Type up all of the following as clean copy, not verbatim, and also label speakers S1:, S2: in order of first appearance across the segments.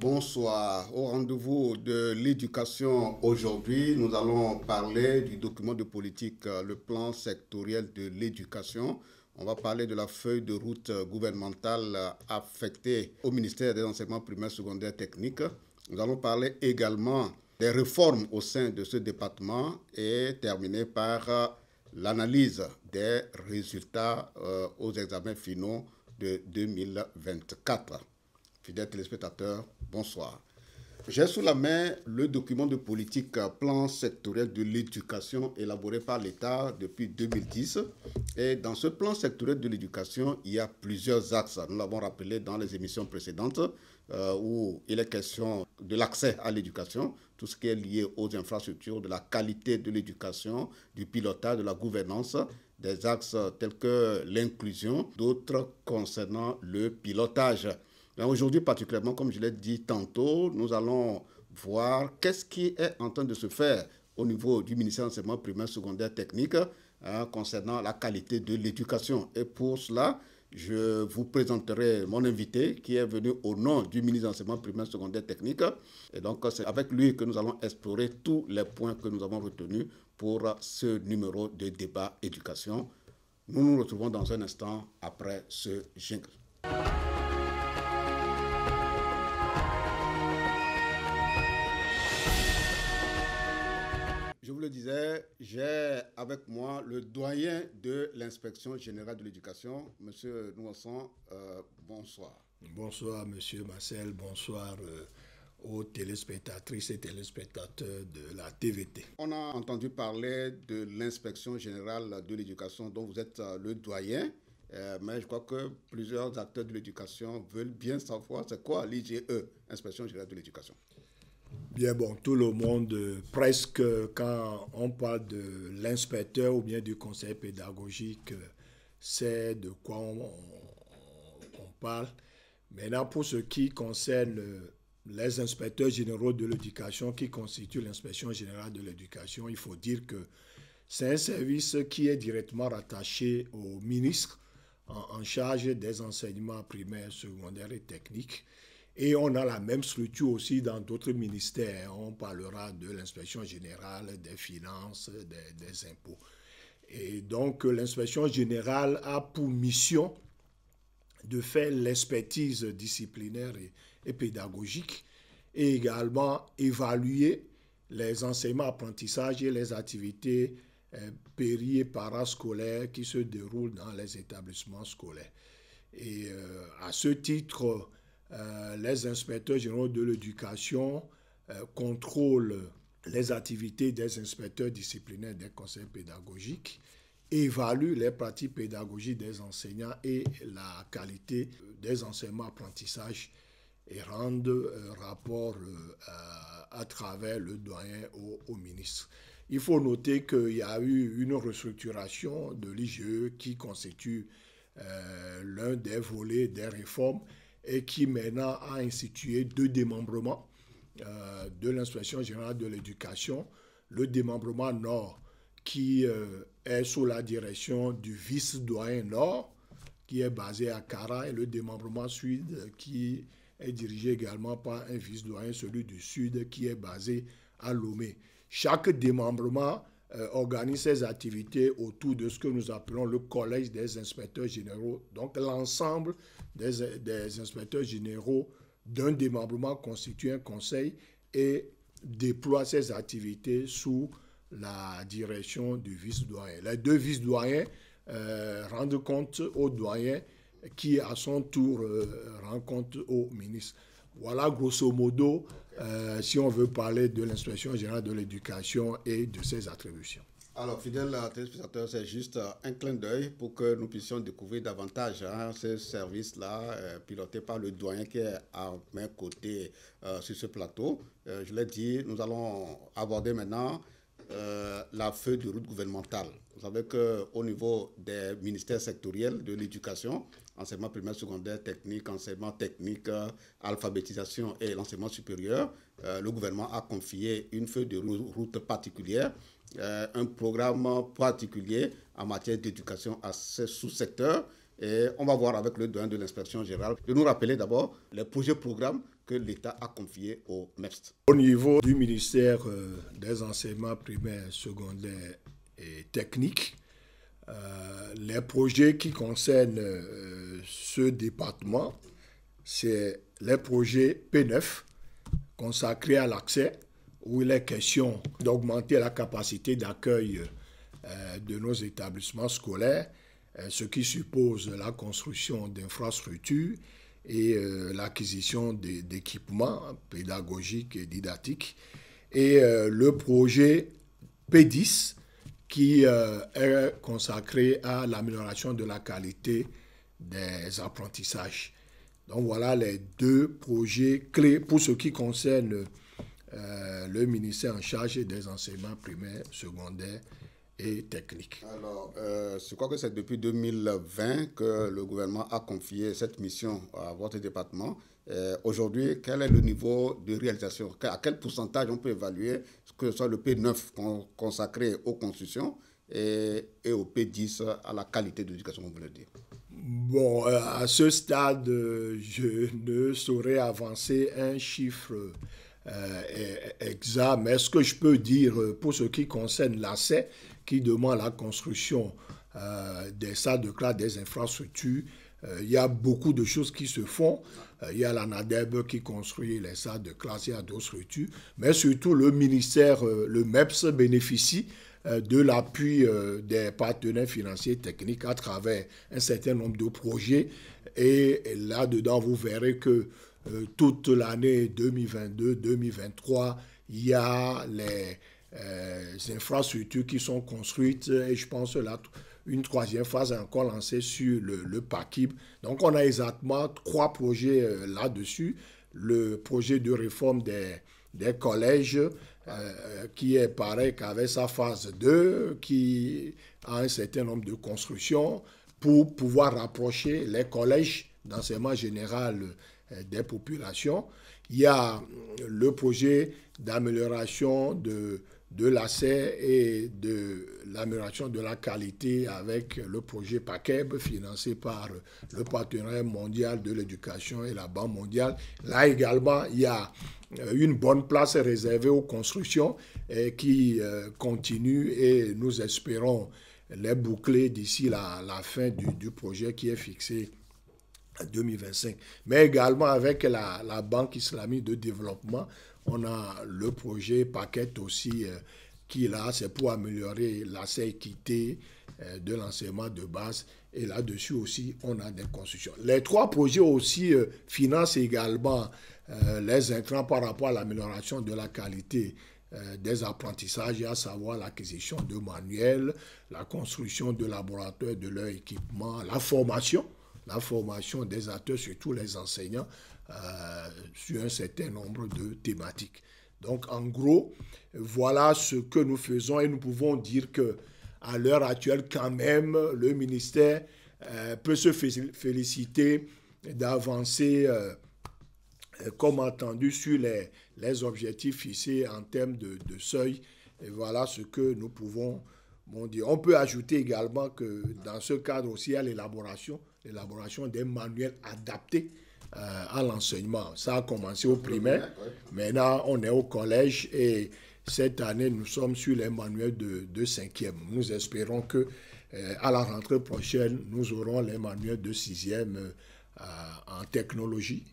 S1: Bonsoir. Au rendez-vous de l'éducation aujourd'hui, nous allons parler du document de politique, le plan sectoriel de l'éducation. On va parler de la feuille de route gouvernementale affectée au ministère des enseignements primaires, secondaires, techniques. Nous allons parler également des réformes au sein de ce département et terminer par l'analyse des résultats aux examens finaux de 2024. Fidèles téléspectateurs, bonsoir. J'ai sous la main le document de politique plan sectoriel de l'éducation élaboré par l'État depuis 2010. Et dans ce plan sectoriel de l'éducation, il y a plusieurs axes. Nous l'avons rappelé dans les émissions précédentes où il est question de l'accès à l'éducation, tout ce qui est lié aux infrastructures, de la qualité de l'éducation, du pilotage, de la gouvernance, des axes tels que l'inclusion, d'autres concernant le pilotage. Aujourd'hui, particulièrement, comme je l'ai dit tantôt, nous allons voir qu'est-ce qui est en train de se faire au niveau du ministère de l'enseignement primaire, secondaire, technique, concernant la qualité de l'éducation. Et pour cela, je vous présenterai mon invité qui est venu au nom du ministre de l'enseignement primaire, secondaire, technique. Et donc, c'est avec lui que nous allons explorer tous les points que nous avons retenus pour ce numéro de débat éducation. Nous nous retrouvons dans un instant après ce jingle. Je vous le disais, j'ai avec moi le doyen de l'inspection générale de l'éducation, M. Noisson. Bonsoir.
S2: Bonsoir, M. Marcel. Bonsoir aux téléspectatrices et téléspectateurs de la TVT.
S1: On a entendu parler de l'inspection générale de l'éducation dont vous êtes le doyen. Mais je crois que plusieurs acteurs de l'éducation veulent bien savoir c'est quoi l'IGE, Inspection générale de l'éducation.
S2: Bien bon, tout le monde, presque quand on parle de l'inspecteur ou bien du conseil pédagogique, sait de quoi on parle. Maintenant, pour ce qui concerne les inspecteurs généraux de l'éducation qui constituent l'inspection générale de l'éducation, il faut dire que c'est un service qui est directement rattaché au ministre en charge des enseignements primaires, secondaires et techniques. Et on a la même structure aussi dans d'autres ministères. On parlera de l'inspection générale, des finances, des impôts. Et donc, l'inspection générale a pour mission de faire l'expertise disciplinaire et pédagogique et également évaluer les enseignements, apprentissages et les activités péri- et parascolaires qui se déroulent dans les établissements scolaires. Et à ce titre, les inspecteurs généraux de l'éducation contrôlent les activités des inspecteurs disciplinaires des conseils pédagogiques, évaluent les pratiques pédagogiques des enseignants et la qualité des enseignements apprentissages et rendent rapport à travers le doyen au ministre. Il faut noter qu'il y a eu une restructuration de l'IGE qui constitue l'un des volets des réformes et qui maintenant a institué 2 démembrements de l'inspection générale de l'éducation. Le démembrement nord qui est sous la direction du vice-doyen nord qui est basé à Kara et le démembrement sud qui est dirigé également par un vice-doyen, celui du sud qui est basé à Lomé. Chaque démembrement organise ses activités autour de ce que nous appelons le collège des inspecteurs généraux. Donc l'ensemble des inspecteurs généraux d'un démembrement constitue un conseil et déploie ses activités sous la direction du vice-doyen. Les 2 vice-doyens rendent compte au doyen qui à son tour rend compte au ministre. Voilà grosso modo si on veut parler de l'inspection générale de l'éducation et de ses attributions.
S1: Alors, fidèles téléspectateurs, c'est juste un clin d'œil pour que nous puissions découvrir davantage ce service-là piloté par le doyen qui est à mes côtés sur ce plateau. Je l'ai dit, nous allons aborder maintenant la feuille de route gouvernementale. Vous savez qu'au niveau des ministères sectoriels de l'éducation, enseignement primaire, secondaire, technique, enseignement technique, alphabétisation et l'enseignement supérieur, le gouvernement a confié une feuille de route particulière, un programme particulier en matière d'éducation à ces sous-secteurs. Et on va voir avec le doyen de l'inspection générale de nous rappeler d'abord les projets-programmes que l'État a confiés au MEPS.
S2: Au niveau du ministère des enseignements primaires, secondaires et techniques, les projets qui concernent ce département, c'est les projets P9 consacrés à l'accès, où il est question d'augmenter la capacité d'accueil de nos établissements scolaires, ce qui suppose la construction d'infrastructures et l'acquisition d'équipements pédagogiques et didactiques. Et le projet P10, qui est consacré à l'amélioration de la qualité des apprentissages. Donc voilà les deux projets clés pour ce qui concerne le ministère en charge des enseignements primaires, secondaires et techniques.
S1: Alors, je crois que c'est depuis 2020 que le gouvernement a confié cette mission à votre département. Aujourd'hui, quel est le niveau de réalisation? À quel pourcentage on peut évaluer que ce soit le P9 consacré aux constructions et au P10 à la qualité de l'éducation, comme vous le dites?
S2: Bon, à ce stade, je ne saurais avancer un chiffre exact, mais ce que je peux dire pour ce qui concerne l'ACE, qui demande la construction des salles de classe, des infrastructures, il y a beaucoup de choses qui se font. Il y a la NADEB qui construit les salles de classe, il y a d'autres structures, mais surtout le ministère, le MEPS bénéficie de l'appui des partenaires financiers techniques à travers un certain nombre de projets. Et là-dedans, vous verrez que toute l'année 2022-2023, il y a les infrastructures qui sont construites et je pense là, une troisième phase est encore lancée sur le PACIB. Donc on a exactement 3 projets là-dessus. Le projet de réforme des collèges, qui est pareil qu'avec sa phase 2, qui a un certain nombre de constructions pour pouvoir rapprocher les collèges d'enseignement général des populations. Il y a le projet d'amélioration de l'accès et de l'amélioration de la qualité avec le projet PACEB financé par le partenariat mondial de l'éducation et la Banque mondiale. Là également, il y a une bonne place réservée aux constructions qui continue et nous espérons les boucler d'ici la fin du projet qui est fixé en 2025. Mais également avec la Banque islamique de développement, on a le projet Paquet aussi qui là, c'est pour améliorer l'accès équité de l'enseignement de base. Et là-dessus aussi, on a des constructions. Les 3 projets aussi financent également les intrants par rapport à l'amélioration de la qualité des apprentissages, à savoir l'acquisition de manuels, la construction de laboratoires de leur équipement, la formation des acteurs, surtout les enseignants, sur un certain nombre de thématiques. Donc, en gros, voilà ce que nous faisons et nous pouvons dire qu'à l'heure actuelle, quand même, le ministère peut se féliciter d'avancer comme entendu sur les objectifs fixés en termes de seuil. Et voilà ce que nous pouvons dire. On peut ajouter également que dans ce cadre aussi, il y a l'élaboration des manuels adaptés à l'enseignement. Ça a commencé au primaire. Maintenant, on est au collège et cette année, nous sommes sur les manuels de 5e. Nous espérons que à la rentrée prochaine, nous aurons les manuels de 6e en technologie,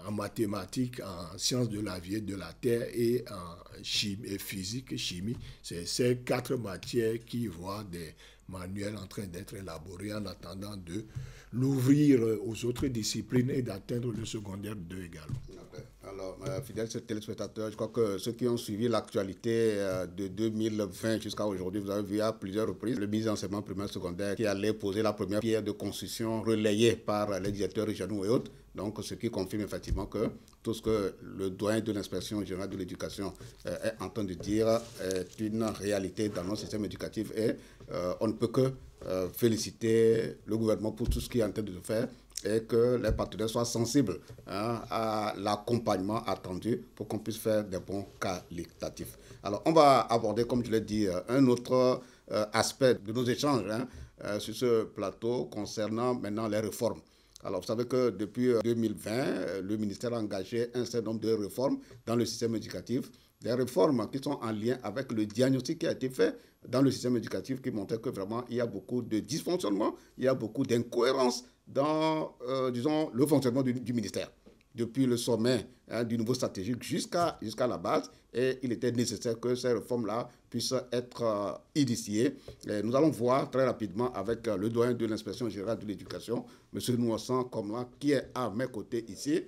S2: en mathématiques, en sciences de la vie et de la terre et en chimie, et physique et chimie. C'est ces 4 matières qui voient des manuels en train d'être élaborés en attendant de l'ouvrir aux autres disciplines et d'atteindre le secondaire 2 également.
S1: Okay. Alors, fidèles téléspectateurs, je crois que ceux qui ont suivi l'actualité de 2020 jusqu'à aujourd'hui, vous avez vu à plusieurs reprises le ministre de l'enseignement primaire et secondaire qui allait poser la première pierre de construction relayée par les directeurs régionaux et autres. Donc, ce qui confirme effectivement que tout ce que le doyen de l'inspection générale de l'éducation est en train de dire est une réalité dans notre système éducatif et on ne peut que féliciter le gouvernement pour tout ce qui est en train de faire et que les partenaires soient sensibles à l'accompagnement attendu pour qu'on puisse faire des bons qualitatifs. Alors, on va aborder, comme je l'ai dit, un autre aspect de nos échanges sur ce plateau concernant maintenant les réformes. Alors, vous savez que depuis 2020, le ministère a engagé un certain nombre de réformes dans le système éducatif. Des réformes qui sont en lien avec le diagnostic qui a été fait dans le système éducatif qui montrait que vraiment il y a beaucoup de dysfonctionnements, il y a beaucoup d'incohérences dans, disons, le fonctionnement du ministère. Depuis le sommet du niveau stratégique jusqu'à la base. Et il était nécessaire que ces réformes-là puissent être initiées. Et nous allons voir très rapidement avec le doyen de l'inspection générale de l'éducation, M. Nouassan Komla, qui est à mes côtés ici.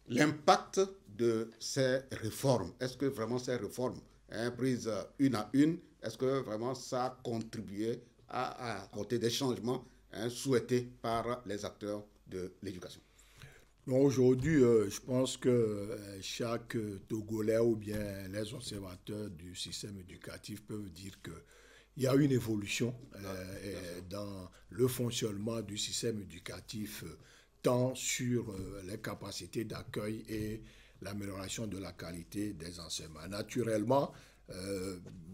S1: L'impact de ces réformes, est-ce que vraiment ces réformes, prises une à une, est-ce que vraiment ça a contribué à apporter des changements souhaités par les acteurs de l'éducation?
S2: Aujourd'hui, je pense que chaque Togolais ou bien les observateurs du système éducatif peuvent dire qu'il y a une évolution dans le fonctionnement du système éducatif, tant sur les capacités d'accueil et l'amélioration de la qualité des enseignements. Naturellement,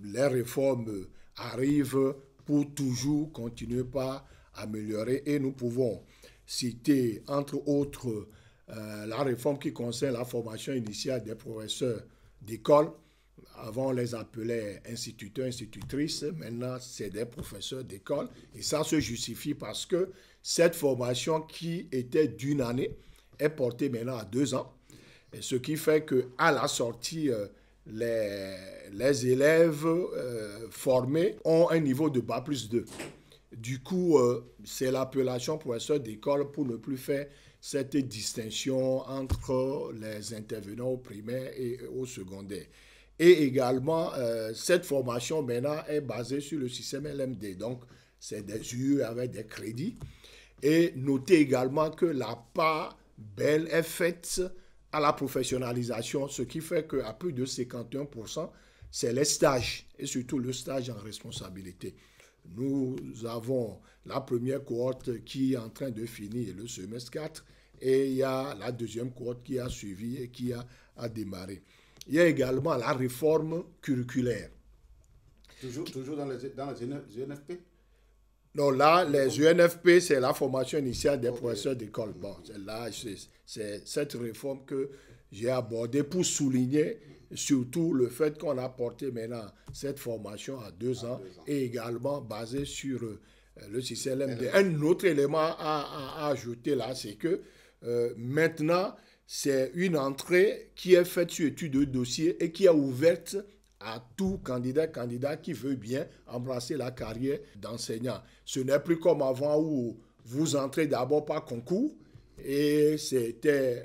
S2: les réformes arrivent pour toujours continuer par améliorer et nous pouvons citer entre autres la réforme qui concerne la formation initiale des professeurs d'école. Avant, on les appelait instituteurs, institutrices. Maintenant, c'est des professeurs d'école. Et ça se justifie parce que cette formation qui était d'une année est portée maintenant à 2 ans. Et ce qui fait qu'à la sortie, les élèves formés ont un niveau de Bac+2. Du coup, c'est l'appellation professeur d'école pour ne plus faire cette distinction entre les intervenants au primaire et au secondaire. Et également, cette formation maintenant est basée sur le système LMD. Donc, c'est des UE avec des crédits. Et notez également que la part belle est faite à la professionnalisation, ce qui fait qu'à plus de 51%, c'est les stages, et surtout le stage en responsabilité. Nous avons la première cohorte qui est en train de finir le semestre 4 et il y a la deuxième cohorte qui a suivi et qui a démarré. Il y a également la réforme curriculaire.
S1: Toujours dans les UNFP?
S2: Non, là, les UNFP, c'est la formation initiale des professeurs d'école. Bon, là, c'est cette réforme que j'ai abordée pour souligner surtout le fait qu'on a porté maintenant cette formation à 2 ans et également basée sur le système LMD. Un autre élément à ajouter là, c'est que maintenant, c'est une entrée qui est faite sur étude de dossier et qui est ouverte à tout candidat qui veut bien embrasser la carrière d'enseignant. Ce n'est plus comme avant où vous entrez d'abord par concours et c'était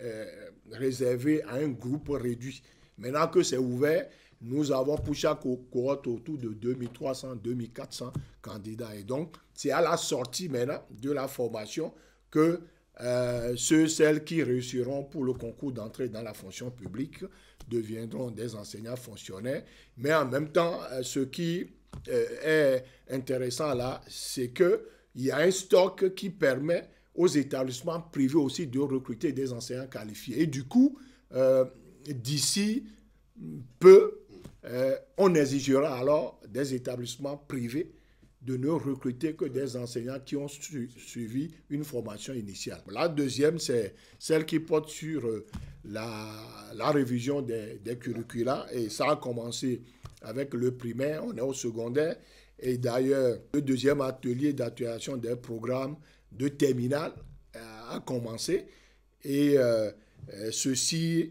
S2: réservé à un groupe réduit. Maintenant que c'est ouvert, nous avons pour chaque cohorte autour de 2300, 2400 candidats. Et donc, c'est à la sortie maintenant de la formation que celles qui réussiront pour le concours d'entrée dans la fonction publique deviendront des enseignants fonctionnaires. Mais en même temps, ce qui est intéressant là, c'est qu'il y a un stock qui permet aux établissements privés aussi de recruter des enseignants qualifiés. Et du coup, d'ici peu, on exigera alors des établissements privés de ne recruter que des enseignants qui ont suivi une formation initiale. La deuxième, c'est celle qui porte sur la révision des curricula. Et ça a commencé avec le primaire, on est au secondaire. Et d'ailleurs, le deuxième atelier d'actualisation des programmes de terminale a commencé. Et ceci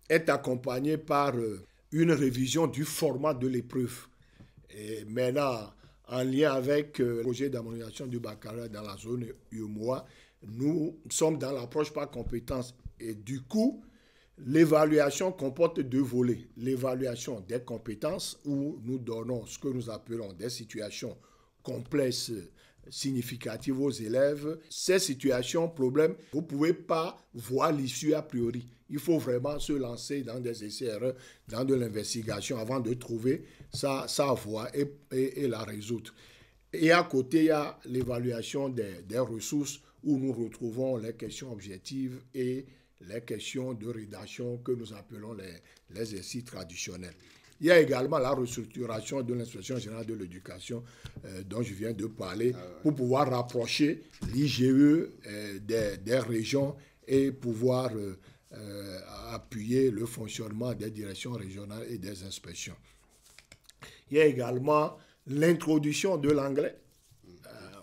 S2: est accompagné par une révision du format de l'épreuve. Et maintenant, en lien avec le projet d'harmonisation du baccalauréat dans la zone UEMOA, nous sommes dans l'approche par compétences. Et du coup, l'évaluation comporte 2 volets. L'évaluation des compétences, où nous donnons ce que nous appelons des situations complexes, significatives aux élèves. Ces situations, problèmes, vous ne pouvez pas voir l'issue a priori. Il faut vraiment se lancer dans des essais-erreurs, dans de l'investigation avant de trouver sa voie et la résoudre. Et à côté, il y a l'évaluation des ressources où nous retrouvons les questions objectives et les questions de rédaction que nous appelons les exercices traditionnels. Il y a également la restructuration de l'inspection générale de l'éducation dont je viens de parler pour pouvoir rapprocher l'IGE des régions et pouvoir appuyer le fonctionnement des directions régionales et des inspections. Il y a également l'introduction de l'anglais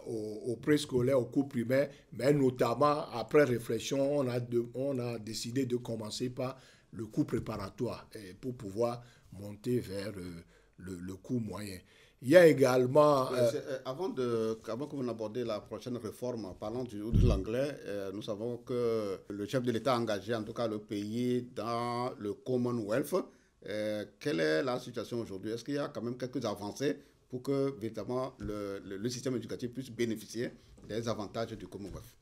S2: au préscolaire, au cours primaire, mais notamment après réflexion, on a décidé de commencer par le cours préparatoire pour pouvoir monter vers le cours moyen. Il y a également...
S1: avant que vous n'abordiez la prochaine réforme, en parlant de l'anglais, nous savons que le chef de l'État a engagé en tout cas le pays dans le Commonwealth. Quelle est la situation aujourd'hui? Est-ce qu'il y a quand même quelques avancées pour que véritablement le système éducatif puisse bénéficier des avantages du Commonwealth?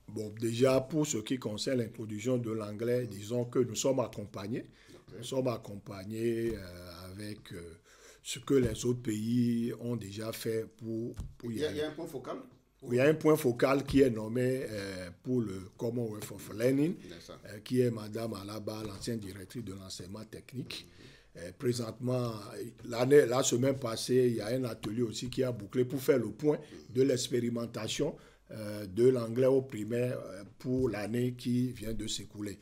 S2: Bon, déjà, pour ce qui concerne l'introduction de l'anglais, disons que nous sommes accompagnés. Okay. Nous sommes accompagnés avec ce que les autres pays ont déjà fait pour
S1: y aller. Il y a un point focal?
S2: Il y a un point focal qui est nommé pour le Commonwealth of Learning, qui est Madame Alaba, l'ancienne directrice de l'enseignement technique. Présentement, la semaine passée, il y a un atelier aussi qui a bouclé pour faire le point de l'expérimentation de l'anglais au primaire pour l'année qui vient de s'écouler.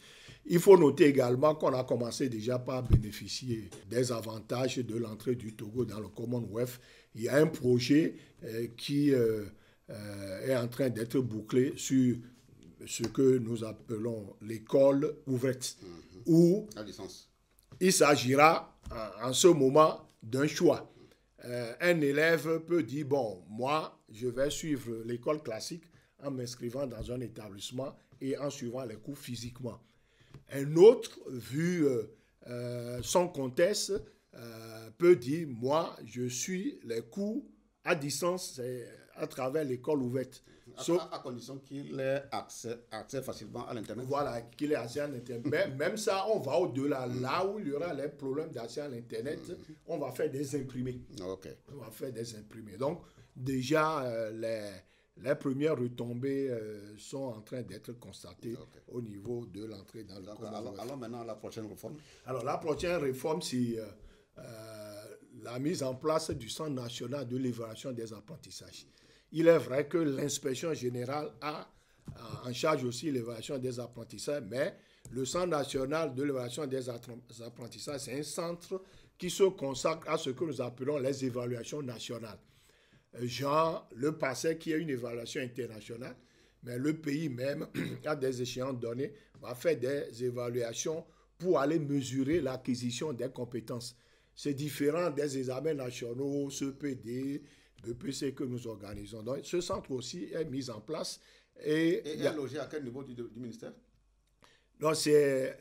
S2: Il faut noter également qu'on a commencé déjà par bénéficier des avantages de l'entrée du Togo dans le Commonwealth. Il y a un projet qui est en train d'être bouclé sur ce que nous appelons l'école ouverte, où
S1: la licence.
S2: Il s'agira en ce moment d'un choix. Un élève peut dire, bon, moi, je vais suivre l'école classique en m'inscrivant dans un établissement et en suivant les cours physiquement. Un autre, vu son contexte, peut dire, moi, je suis les cours à distance à travers l'école ouverte.
S1: À condition qu'il ait accès facilement à l'Internet.
S2: Voilà, qu'il ait accès à l'Internet. Mais même ça, on va au-delà. Là où il y aura les problèmes d'accès à l'Internet, on va faire des imprimés.
S1: Okay.
S2: On va faire des imprimés. Donc, déjà, les premières retombées sont en train d'être constatées au niveau de l'entrée dans le Commonwealth.
S1: Alors maintenant, la prochaine réforme?
S2: Alors, la prochaine réforme, c'est la mise en place du Centre national de l'évaluation des apprentissages. Il est vrai que l'inspection générale a en charge aussi l'évaluation des apprentissages, mais le Centre national de l'évaluation des apprentissages, c'est un centre qui se consacre à ce que nous appelons les évaluations nationales. Genre le PASEC qui est une évaluation internationale, mais le pays même, à des échéances données, va faire des évaluations pour aller mesurer l'acquisition des compétences. C'est différent des examens nationaux, CPD, BPC que nous organisons. Donc, ce centre aussi est mis en place.
S1: Et est logé à quel niveau du ministère?
S2: Non, c'est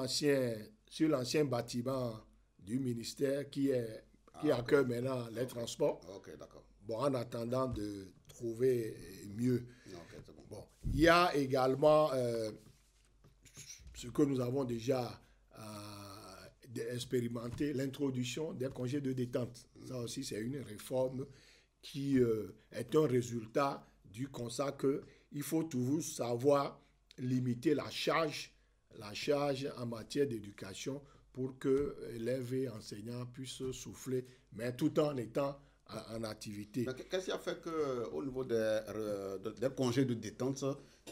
S2: c'est sur l'ancien bâtiment du ministère qui accueille maintenant les transports.
S1: Ok, d'accord.
S2: Bon, en attendant de trouver mieux.
S1: Okay, c'est bon.
S2: Bon, il y a également ce que nous avons déjà expérimenté, l'introduction des congés de détente. Ça aussi, c'est une réforme qui est un résultat du constat qu'il faut toujours savoir limiter la charge en matière d'éducation pour que élèves et enseignants puissent souffler, mais tout en étant en activité.
S1: Qu'est-ce qui a fait qu'au niveau des congés de détente,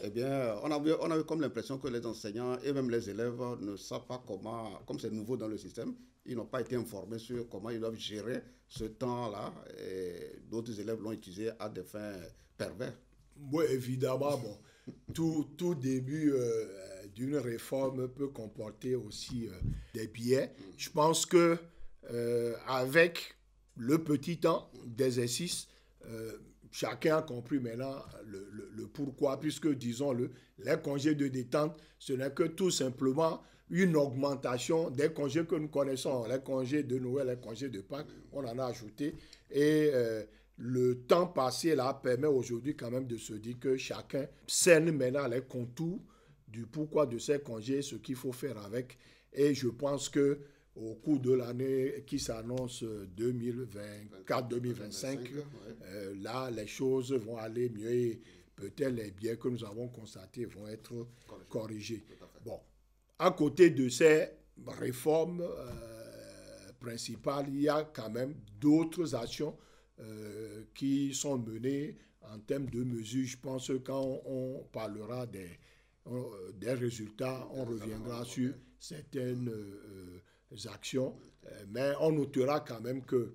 S1: eh bien, on a eu comme l'impression que les enseignants et même les élèves ne savent pas comment, comme c'est nouveau dans le système, ils n'ont pas été informés sur comment ils doivent gérer ce temps-là, et d'autres élèves l'ont utilisé à des fins pervers.
S2: Oui, évidemment. Bon, tout début d'une réforme peut comporter aussi des biais. Je pense que avec le petit temps d'exercice, chacun a compris maintenant le pourquoi, puisque, disons-le, les congés de détente, ce n'est que tout simplement une augmentation des congés que nous connaissons, les congés de Noël, les congés de Pâques, on en a ajouté. Et le temps passé là permet aujourd'hui quand même de se dire que chacun scène maintenant les contours du pourquoi de ces congés, ce qu'il faut faire avec. Et je pense que au cours de l'année qui s'annonce 2024-2025, là, les choses vont aller mieux et peut-être les biais que nous avons constatés vont être corrigés. Bon, à côté de ces réforme principale, il y a quand même d'autres actions qui sont menées en termes de mesures. Je pense que quand on parlera des résultats, on reviendra sur certaines actions. Mais on notera quand même que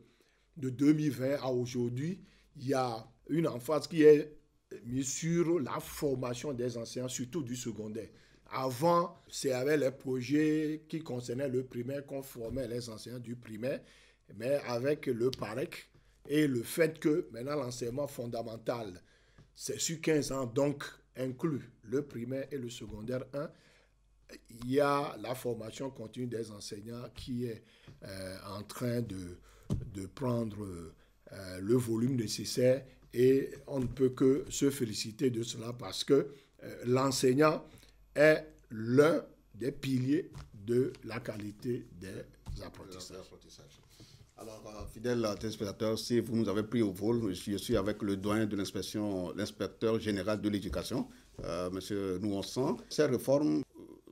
S2: de 2020 à aujourd'hui, il y a une emphase qui est mise sur la formation des enseignants, surtout du secondaire. Avant, c'est avec les projets qui concernaient le primaire qu'on formait les enseignants du primaire, mais avec le PAREC et le fait que maintenant l'enseignement fondamental, c'est sur 15 ans, donc inclut le primaire et le secondaire 1, il y a la formation continue des enseignants qui est en train de prendre le volume nécessaire et on ne peut que se féliciter de cela parce que l'enseignant est l'un des piliers de la qualité des apprentissages.
S1: Alors, fidèles téléspectateurs, si vous nous avez pris au vol, je suis avec le doyen de l'inspection, l'inspecteur général de l'éducation, M. Nouonsan. Ces réformes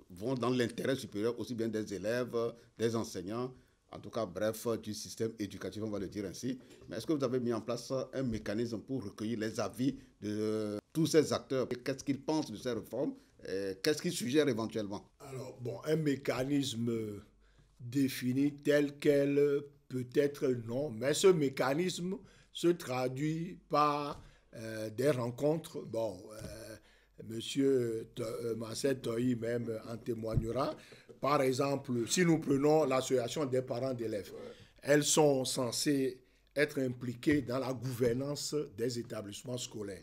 S1: vont dans l'intérêt supérieur aussi bien des élèves, des enseignants, en tout cas, bref, du système éducatif, on va le dire ainsi. Mais est-ce que vous avez mis en place un mécanisme pour recueillir les avis de tous ces acteurs? Qu'est-ce qu'ils pensent de ces réformes? Qu'est-ce qu'ils suggèrent éventuellement?
S2: Alors, bon, un mécanisme défini tel quel, peut-être non, mais ce mécanisme se traduit par des rencontres. Bon, Monsieur Marcel Toyi même en témoignera. Par exemple, si nous prenons l'association des parents d'élèves, elles sont censées être impliquées dans la gouvernance des établissements scolaires.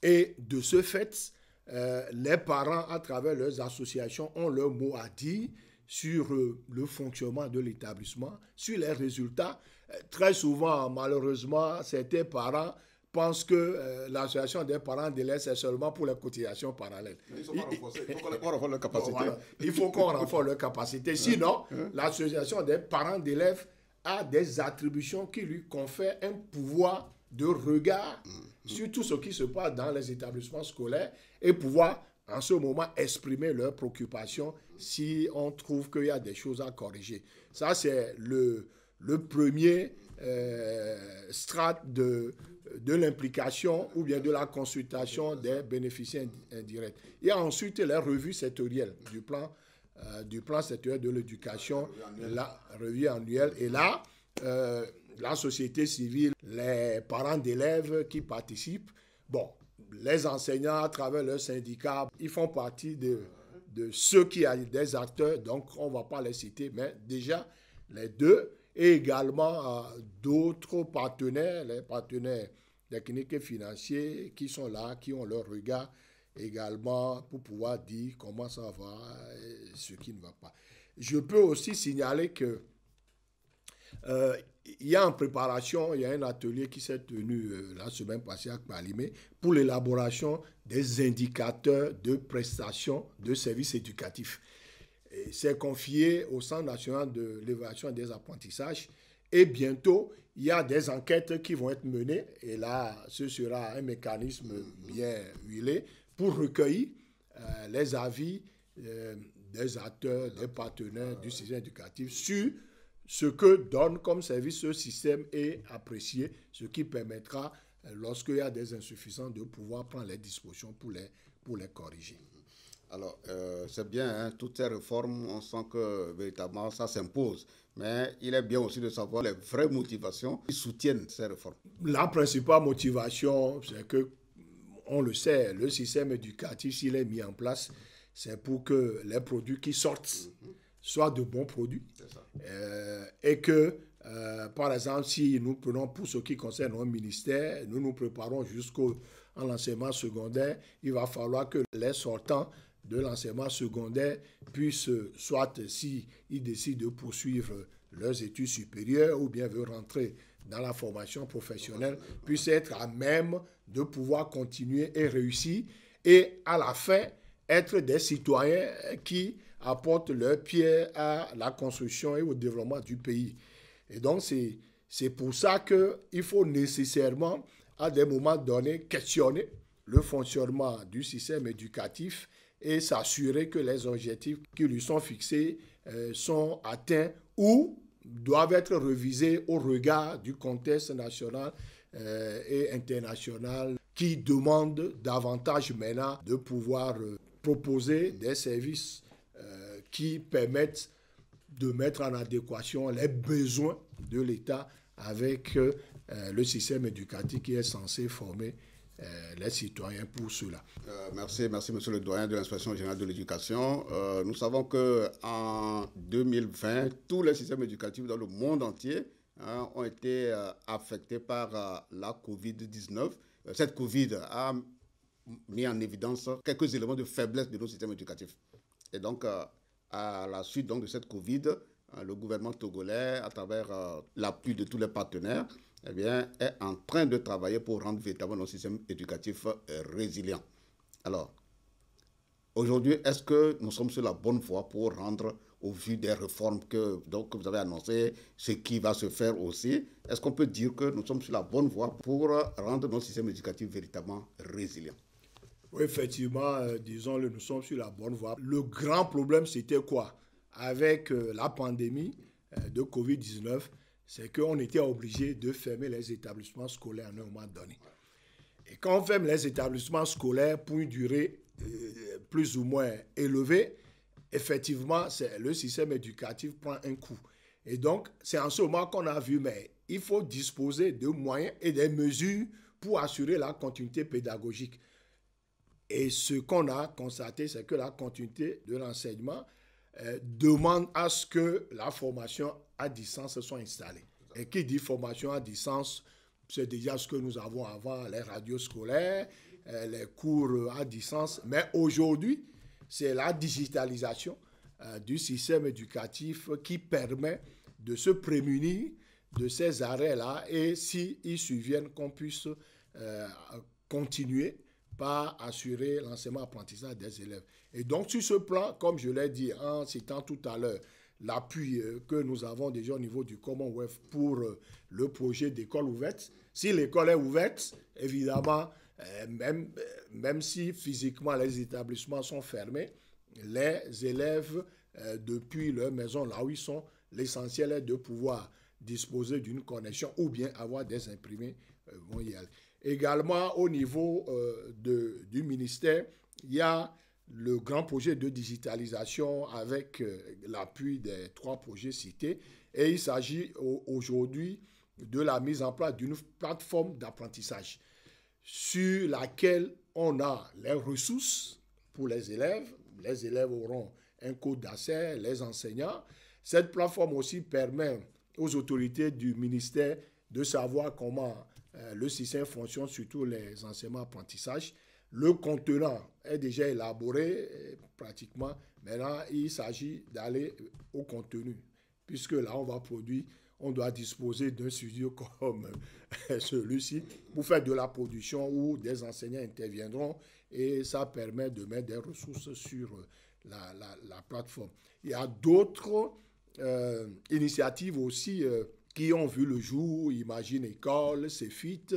S2: Et de ce fait, les parents, à travers leurs associations, ont leur mot à dire sur le fonctionnement de l'établissement, sur les résultats. Très souvent, malheureusement, certains parents pensent que l'association des parents d'élèves, c'est seulement pour les cotisations parallèles.
S1: Il faut qu'on renforce leur capacité.
S2: Bon, voilà. Il faut qu'on renforce leur capacité. Sinon, l'association des parents d'élèves a des attributions qui lui confèrent un pouvoir de regard sur tout ce qui se passe dans les établissements scolaires et pouvoir, en ce moment, exprimer leurs préoccupations si on trouve qu'il y a des choses à corriger. Ça, c'est le premier strate de l'implication ou bien de la consultation des bénéficiaires indirects. Il y a ensuite les revues sectorielles du plan sectoriel de l'éducation, la revue annuelle. Et là, la société civile, les parents d'élèves qui participent, bon, les enseignants à travers leurs syndicats, ils font partie de ceux qui ont des acteurs, donc on ne va pas les citer, mais déjà les deux, et également d'autres partenaires, les partenaires techniques et financiers qui sont là, qui ont leur regard également pour pouvoir dire comment ça va et ce qui ne va pas. Je peux aussi signaler que il y a en préparation, il y a un atelier qui s'est tenu la semaine passée à Kpalimé pour l'élaboration des indicateurs de prestations de services éducatifs. C'est confié au Centre national de l'évaluation des apprentissages et bientôt, il y a des enquêtes qui vont être menées et là, ce sera un mécanisme bien huilé pour recueillir les avis des acteurs, des partenaires du système éducatif sur ce que donne comme service ce système et apprécier ce qui permettra, lorsqu'il y a des insuffisances, de pouvoir prendre les dispositions pour les corriger.
S1: Alors, c'est bien, hein, toutes ces réformes, on sent que véritablement ça s'impose. Mais il est bien aussi de savoir les vraies motivations qui soutiennent ces réformes.
S2: La principale motivation, c'est que, on le sait, le système éducatif, s'il est mis en place, c'est pour que les produits qui sortent soient de bons produits. Et que, par exemple, si nous prenons pour ce qui concerne nos ministères, nous nous préparons jusqu'à l'enseignement secondaire, il va falloir que les sortants de l'enseignement secondaire puissent, soit s'ils décident de poursuivre leurs études supérieures ou bien veulent rentrer dans la formation professionnelle, puissent être à même de pouvoir continuer et réussir et à la fin être des citoyens qui apportent leur pierre à la construction et au développement du pays. Et donc, c'est pour ça qu'il faut nécessairement, à des moments donnés, questionner le fonctionnement du système éducatif et s'assurer que les objectifs qui lui sont fixés sont atteints ou doivent être révisés au regard du contexte national et international qui demande davantage maintenant de pouvoir proposer des services qui permettent de mettre en adéquation les besoins de l'État avec le système éducatif qui est censé former les citoyens pour cela.
S1: Merci, monsieur le doyen de l'Inspection générale de l'éducation. Nous savons qu'en 2020, tous les systèmes éducatifs dans le monde entier ont été affectés par la COVID-19. Cette COVID a mis en évidence quelques éléments de faiblesse de nos systèmes éducatifs. Et donc, à la suite donc, de cette COVID, le gouvernement togolais, à travers l'appui de tous les partenaires, eh bien, est en train de travailler pour rendre véritablement nos systèmes éducatifs résilients. Alors, aujourd'hui, est-ce que nous sommes sur la bonne voie pour rendre, au vu des réformes que vous avez annoncées, ce qui va se faire aussi, est-ce qu'on peut dire que nous sommes sur la bonne voie pour rendre nos systèmes éducatifs véritablement résilients?
S2: Oui, effectivement, disons-le, nous sommes sur la bonne voie. Le grand problème, c'était quoi? Avec la pandémie de COVID-19, c'est qu'on était obligé de fermer les établissements scolaires à un moment donné. Et quand on ferme les établissements scolaires pour une durée plus ou moins élevée, effectivement, le système éducatif prend un coup. Et donc, c'est en ce moment qu'on a vu, mais il faut disposer de moyens et des mesures pour assurer la continuité pédagogique. Et ce qu'on a constaté, c'est que la continuité de l'enseignement demande à ce que la formation à distance soit installée. Et qui dit formation à distance, c'est déjà ce que nous avons avant, les radios scolaires, les cours à distance. Mais aujourd'hui, c'est la digitalisation du système éducatif qui permet de se prémunir de ces arrêts-là et s'ils surviennent, qu'on puisse continuer par assurer l'enseignement-apprentissage des élèves. Et donc, sur ce plan, comme je l'ai dit en citant tout à l'heure, l'appui que nous avons déjà au niveau du Commonwealth pour le projet d'école ouverte. Si l'école est ouverte, évidemment, même si physiquement les établissements sont fermés, les élèves, depuis leur maison, là où ils sont, l'essentiel est de pouvoir disposer d'une connexion ou bien avoir des imprimés, vont y aller. Également, au niveau du ministère, il y a le grand projet de digitalisation avec l'appui des 3 projets cités. Et il s'agit aujourd'hui de la mise en place d'une plateforme d'apprentissage sur laquelle on a les ressources pour les élèves. Les élèves auront un code d'accès, les enseignants. Cette plateforme aussi permet aux autorités du ministère de savoir comment le système fonctionne, surtout les enseignements-apprentissages. Le contenant est déjà élaboré pratiquement. Maintenant, il s'agit d'aller au contenu, puisque là, on doit disposer d'un studio comme celui-ci pour faire de la production où des enseignants interviendront et ça permet de mettre des ressources sur la plateforme. Il y a d'autres initiatives aussi qui ont vu le jour, Imagine École, CEFIT,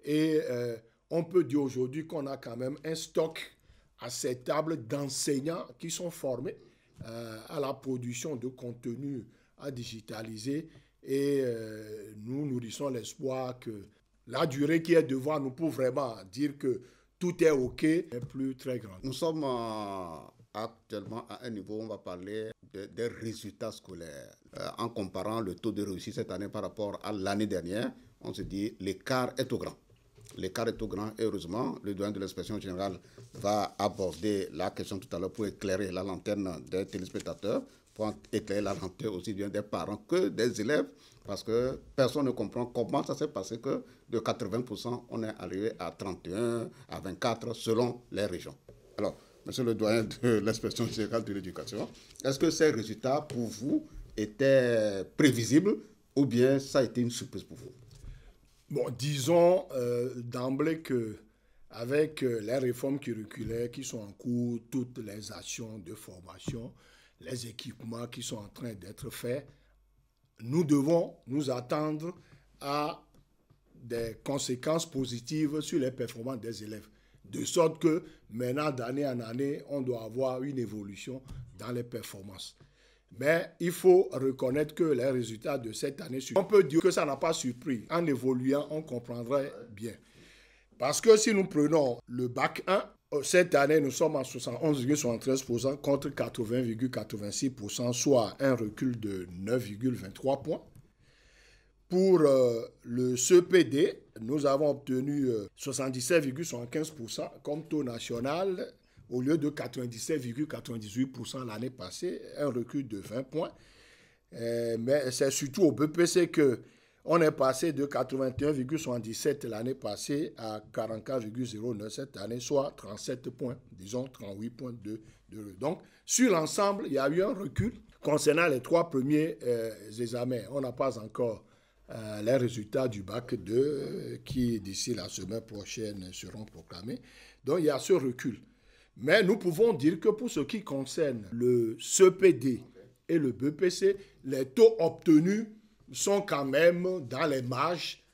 S2: et on peut dire aujourd'hui qu'on a quand même un stock acceptable d'enseignants qui sont formés à la production de contenu à digitaliser et nous nourrissons l'espoir que la durée qui est devant nous pour vraiment dire que tout est OK est plus très grande.
S1: Nous sommes actuellement à un niveau où on va parler des résultats scolaires. En comparant le taux de réussite cette année par rapport à l'année dernière, on se dit l'écart est au grand. L'écart est au grand. Heureusement, le doyen de l'Inspection générale va aborder la question tout à l'heure pour éclairer la lanterne des téléspectateurs, pour éclairer la lanterne aussi bien des parents que des élèves, parce que personne ne comprend comment ça s'est passé que de 80%, on est arrivé à 31, à 24 selon les régions. Alors, monsieur le doyen de l'Inspection générale de l'éducation, est-ce que ces résultats pour vous étaient prévisibles ou bien ça a été une surprise pour vous?
S2: Bon, disons d'emblée qu'avec les réformes curriculaires qui sont en cours, toutes les actions de formation, les équipements qui sont en train d'être faits, nous devons nous attendre à des conséquences positives sur les performances des élèves. De sorte que maintenant, d'année en année, on doit avoir une évolution dans les performances. Mais il faut reconnaître que les résultats de cette année, on peut dire que ça n'a pas surpris. En évoluant, on comprendrait bien. Parce que si nous prenons le bac 1, cette année, nous sommes à 71,73% contre 80,86%, soit un recul de 9,23 points. Pour le CEPD, nous avons obtenu 77,75% comme taux national au lieu de 97,98% l'année passée, un recul de 20 points. Mais c'est surtout au BPC qu'on est passé de 81,77 l'année passée à 44,09 cette année, soit 37 points, disons 38 points de. Donc, sur l'ensemble, il y a eu un recul. Concernant les 3 premiers examens, on n'a pas encore les résultats du bac 2 qui, d'ici la semaine prochaine, seront proclamés. Donc, il y a ce recul. Mais nous pouvons dire que pour ce qui concerne le CEPD et le BPC, les taux obtenus sont quand même dans les marges,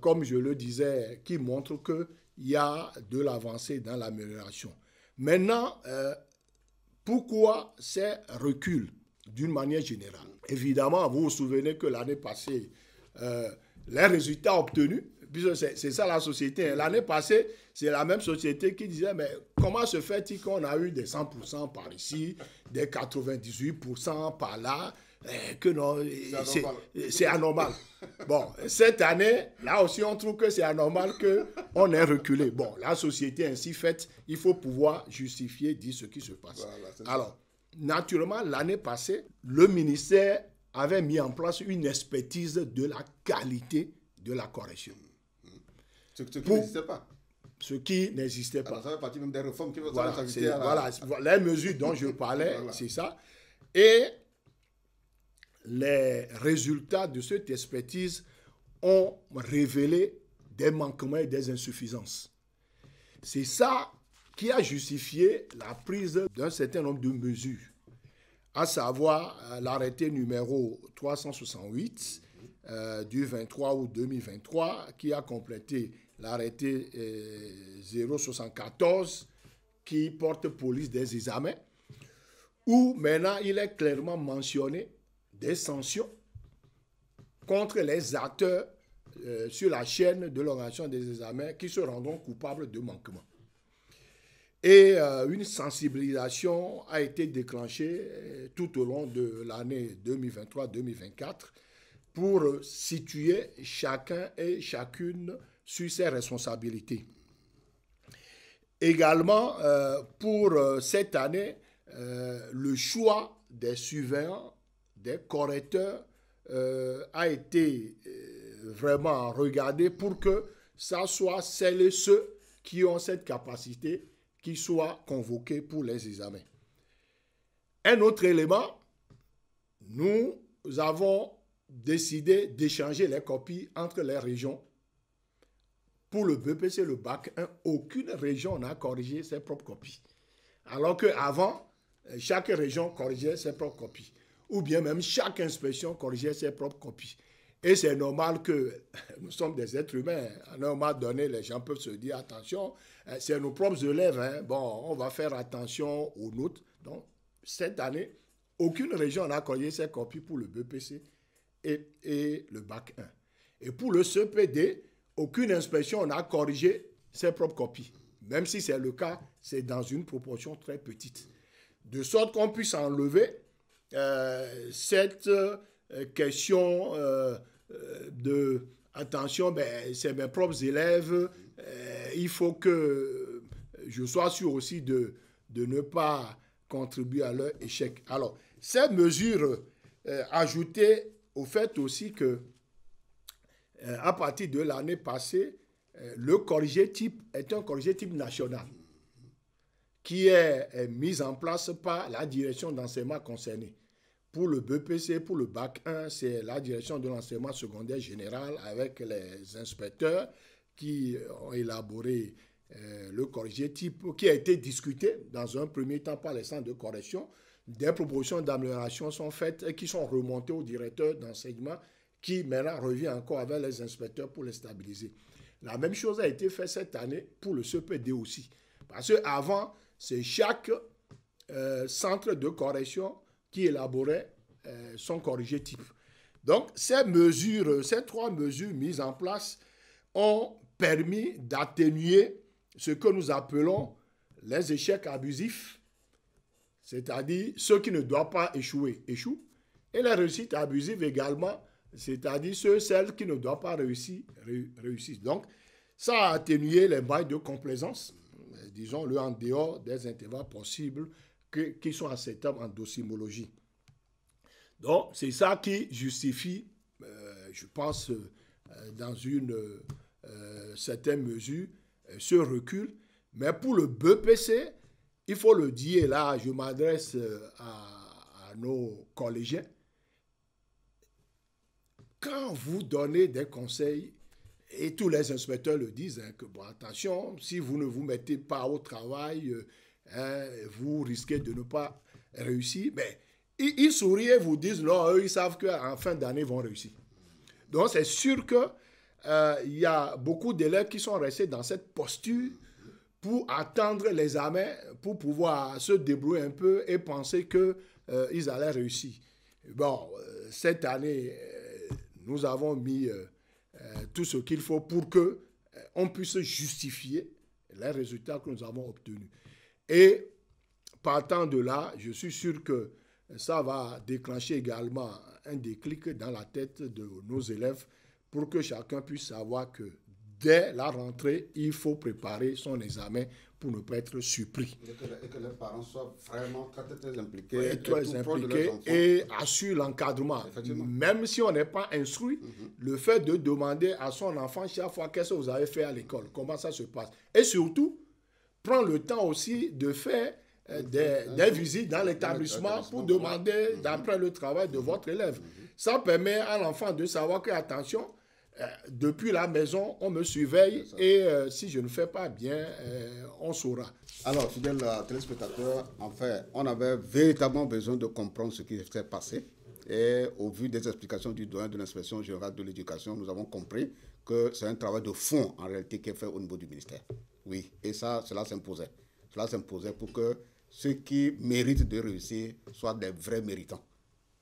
S2: comme je le disais, qui montrent qu'il y a de l'avancée dans l'amélioration. Maintenant, pourquoi ces reculs d'une manière générale? Évidemment, vous vous souvenez que l'année passée, les résultats obtenus, puisque c'est ça la société. L'année passée, c'est la même société qui disait, mais comment se fait-il qu'on a eu des 100% par ici, des 98% par là, que non, c'est anormal. Bon, cette année, là aussi, on trouve que c'est anormal qu'on ait reculé. Bon, la société ainsi faite, il faut pouvoir justifier, dire ce qui se passe. Voilà, alors, naturellement, l'année passée, le ministère avait mis en place une expertise de la qualité de la correction.
S1: Ce qui n'existait pas.
S2: Ce qui n'existait pas.
S1: Alors, ça fait partie même des réformes qui vont
S2: s'ajouter à voilà, les mesures dont je parlais, voilà. C'est ça. Et les résultats de cette expertise ont révélé des manquements et des insuffisances. C'est ça qui a justifié la prise d'un certain nombre de mesures, à savoir l'arrêté numéro 368 du 23 août 2023 qui a complété l'arrêté 074 qui porte police des examens, où maintenant il est clairement mentionné des sanctions contre les acteurs sur la chaîne de l'organisation des examens qui se rendront coupables de manquements. Et une sensibilisation a été déclenchée tout au long de l'année 2023-2024 pour situer chacun et chacune sur ses responsabilités. Également, pour cette année, le choix des surveillants, des correcteurs, a été vraiment regardé pour que ça soit celles et ceux qui ont cette capacité qui soient convoqués pour les examens. Un autre élément, nous avons décidé d'échanger les copies entre les régions. Pour le BPC, le bac 1, aucune région n'a corrigé ses propres copies. Alors qu'avant, chaque région corrigeait ses propres copies. Ou bien même chaque inspection corrigeait ses propres copies. Et c'est normal que nous sommes des êtres humains. À un moment donné, les gens peuvent se dire, attention, c'est nos propres élèves. Hein. Bon, on va faire attention aux nôtres. Donc, cette année, aucune région n'a corrigé ses copies pour le BPC et le bac 1. Et pour le CEPD, aucune inspection n'a corrigé ses propres copies. Même si c'est le cas, c'est dans une proportion très petite. De sorte qu'on puisse enlever cette question de attention, ben, c'est mes propres élèves, il faut que je sois sûr aussi de ne pas contribuer à leur échec. Alors, ces mesures ajoutées au fait aussi que à partir de l'année passée, le corrigé type est un corrigé type national qui est mis en place par la direction d'enseignement concernée. Pour le BPC, pour le bac 1, c'est la direction de l'enseignement secondaire général avec les inspecteurs qui ont élaboré le corrigé type qui a été discuté dans un premier temps par les centres de correction. Des propositions d'amélioration sont faites et qui sont remontées au directeur d'enseignement qui maintenant revient encore avec les inspecteurs pour les stabiliser. La même chose a été faite cette année pour le CEPD aussi. Parce qu'avant, c'est chaque centre de correction qui élaboraient son corrigé type. Donc, ces mesures, ces 3 mesures mises en place ont permis d'atténuer ce que nous appelons les échecs abusifs, c'est-à-dire ceux qui ne doivent pas échouer, échouent, et les réussites abusives également, c'est-à-dire celles qui ne doivent pas réussir, réussissent. Donc, ça a atténué les bails de complaisance, disons-le en dehors des intervalles possibles qui sont acceptables en docimologie. Donc, c'est ça qui justifie, je pense, dans une certaine mesure, ce recul. Mais pour le BEPC, il faut le dire, et là, je m'adresse à nos collégiens, quand vous donnez des conseils, et tous les inspecteurs le disent, que bon, attention, si vous ne vous mettez pas au travail, vous risquez de ne pas réussir. Mais ils sourient et vous disent, non, eux, ils savent qu'en fin d'année, ils vont réussir. Donc, c'est sûr qu'il y a beaucoup d'élèves qui sont restés dans cette posture pour attendre l'examen, pour pouvoir se débrouiller un peu et penser qu'ils allaient réussir. Bon, cette année, nous avons mis tout ce qu'il faut pour qu'on puisse justifier les résultats que nous avons obtenus. Et partant de là, je suis sûr que ça va déclencher également un déclic dans la tête de nos élèves pour que chacun puisse savoir que dès la rentrée, il faut préparer son examen pour ne pas être surpris.
S1: Et que les parents soient vraiment très impliqués,
S2: très impliqués et assurent l'encadrement. Même si on n'est pas instruit, le fait de demander à son enfant chaque fois qu'est-ce que vous avez fait à l'école, comment ça se passe. Et surtout, prendre le temps aussi de faire des visites dans l'établissement pour demander d'après le travail de votre élève. Ça permet à l'enfant de savoir que, attention, depuis la maison, on me surveille et si je ne fais pas bien, on saura.
S1: Alors, fidèles téléspectateurs, en fait, on avait véritablement besoin de comprendre ce qui s'est passé. Et au vu des explications du doyen de l'inspection générale de l'éducation, nous avons compris que c'est un travail de fond, en réalité, qui est fait au niveau du ministère. Oui, et ça, cela s'imposait. Cela s'imposait pour que ceux qui méritent de réussir soient des vrais méritants,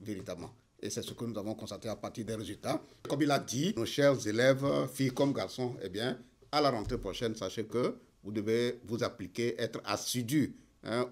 S1: véritablement. Et c'est ce que nous avons constaté à partir des résultats. Comme il a dit, nos chers élèves, filles comme garçons, eh bien, à la rentrée prochaine, sachez que vous devez vous appliquer, être assidus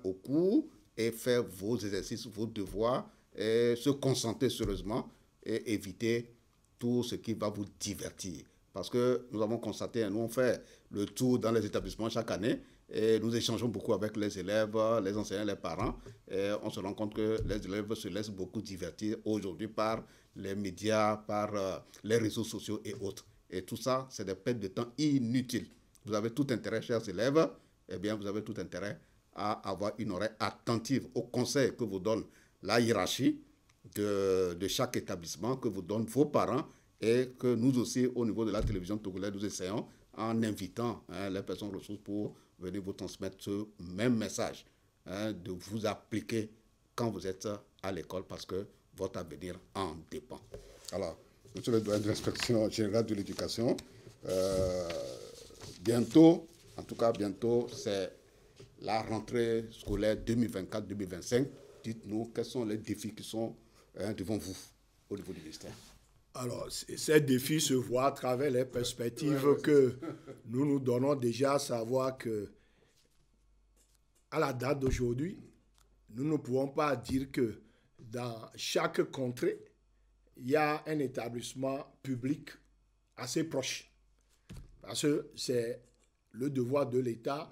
S1: au cours et faire vos exercices, vos devoirs, et se concentrer sérieusement et éviter tout ce qui va vous divertir. Parce que nous avons constaté, nous on fait le tour dans les établissements chaque année, et nous échangeons beaucoup avec les élèves, les enseignants, les parents. Et on se rend compte que les élèves se laissent beaucoup divertir aujourd'hui par les médias, par les réseaux sociaux et autres. Et tout ça, c'est des pertes de temps inutiles. Vous avez tout intérêt, chers élèves, eh bien, vous avez tout intérêt à avoir une oreille attentive aux conseils que vous donne la hiérarchie de chaque établissement, que vous donnent vos parents et que nous aussi, au niveau de la télévision togolaise, nous essayons en invitant les personnes ressources pour venir vous transmettre ce même message, de vous appliquer quand vous êtes à l'école parce que votre avenir en dépend. Alors, monsieur le doyen de l'inspection générale de l'éducation, bientôt, en tout cas bientôt, c'est la rentrée scolaire 2024-2025. Dites-nous quels sont les défis qui sont devant vous au niveau du ministère.
S2: Alors, ces défis se voient à travers les perspectives que nous nous donnons déjà à savoir que, à la date d'aujourd'hui, nous ne pouvons pas dire que dans chaque contrée, il y a un établissement public assez proche. Parce que c'est le devoir de l'État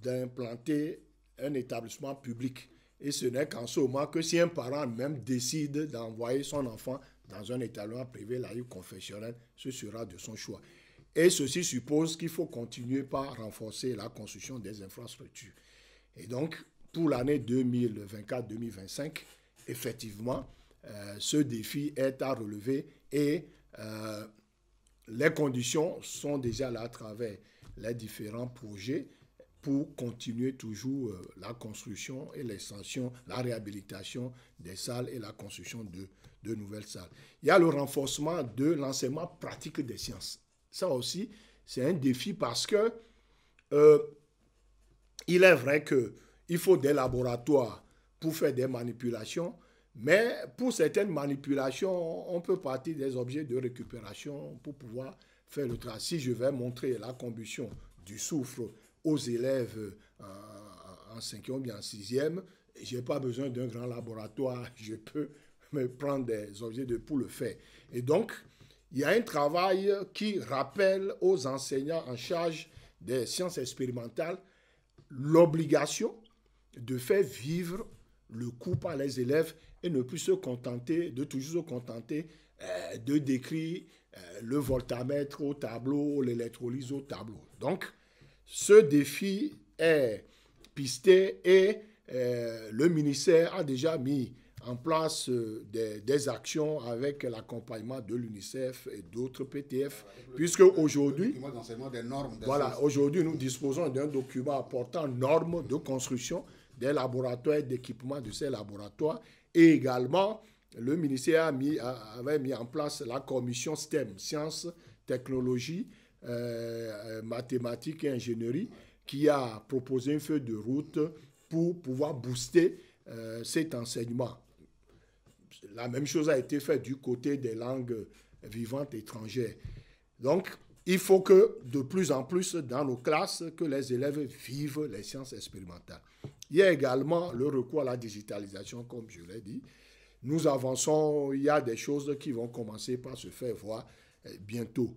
S2: d'implanter un établissement public. Et ce n'est qu'en ce moment que si un parent même décide d'envoyer son enfant dans un établissement privé, laïque confessionnel, ce sera de son choix. Et ceci suppose qu'il faut continuer par renforcer la construction des infrastructures. Et donc, pour l'année 2024-2025, effectivement, ce défi est à relever et les conditions sont déjà là à travers les différents projets pour continuer toujours la construction et l'extension, la réhabilitation des salles et la construction de nouvelles salles. Il y a le renforcement de l'enseignement pratique des sciences. Ça aussi, c'est un défi parce que il est vrai qu'il faut des laboratoires pour faire des manipulations. Mais pour certaines manipulations, on peut partir des objets de récupération pour pouvoir faire le travail. Si je vais montrer la combustion du soufre aux élèves en 5e ou bien en 6e, je n'ai pas besoin d'un grand laboratoire, je peux me prendre des objets pour le faire. Et donc, il y a un travail qui rappelle aux enseignants en charge des sciences expérimentales l'obligation de faire vivre le cours par les élèves et ne plus se contenter, de toujours se contenter de décrire le voltamètre au tableau, l'électrolyse au tableau. Donc, ce défi est pisté et le ministère a déjà mis en place des actions avec l'accompagnement de l'UNICEF et d'autres PTF, puisque aujourd'hui, voilà, aujourd'hui nous disposons d'un document portant normes de construction des laboratoires et d'équipement de ces laboratoires, et également le ministère avait mis en place la commission STEM, sciences, technologies, mathématiques et ingénierie, qui a proposé une feuille de route pour pouvoir booster cet enseignement. La même chose a été faite du côté des langues vivantes étrangères. Donc, il faut que de plus en plus dans nos classes, que les élèves vivent les sciences expérimentales. Il y a également le recours à la digitalisation, comme je l'ai dit. Nous avançons, il y a des choses qui vont commencer par se faire voir bientôt.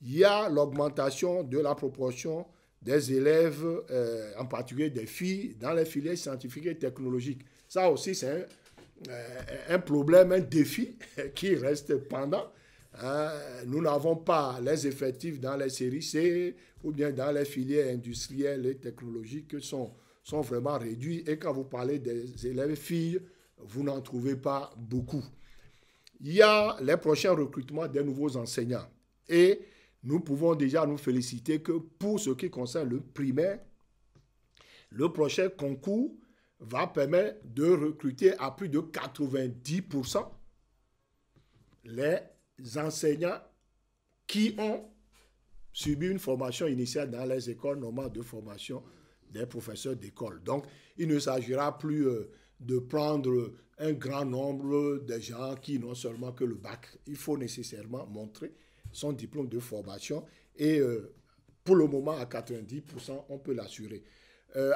S2: Il y a l'augmentation de la proportion des élèves, en particulier des filles, dans les filières scientifiques et technologiques. Ça aussi, c'est un problème, un défi qui reste pendant. Nous n'avons pas les effectifs dans les séries C ou bien dans les filières industrielles et technologiques qui sont vraiment réduits. Et quand vous parlez des élèves filles, vous n'en trouvez pas beaucoup. Il y a les prochains recrutements des nouveaux enseignants. Et nous pouvons déjà nous féliciter que pour ce qui concerne le primaire, le prochain concours va permettre de recruter à plus de 90% les enseignants qui ont subi une formation initiale dans les écoles normales de formation des professeurs d'école. Donc, il ne s'agira plus de prendre un grand nombre de gens qui n'ont seulement que le bac. Il faut nécessairement montrer son diplôme de formation et pour le moment, à 90%, on peut l'assurer.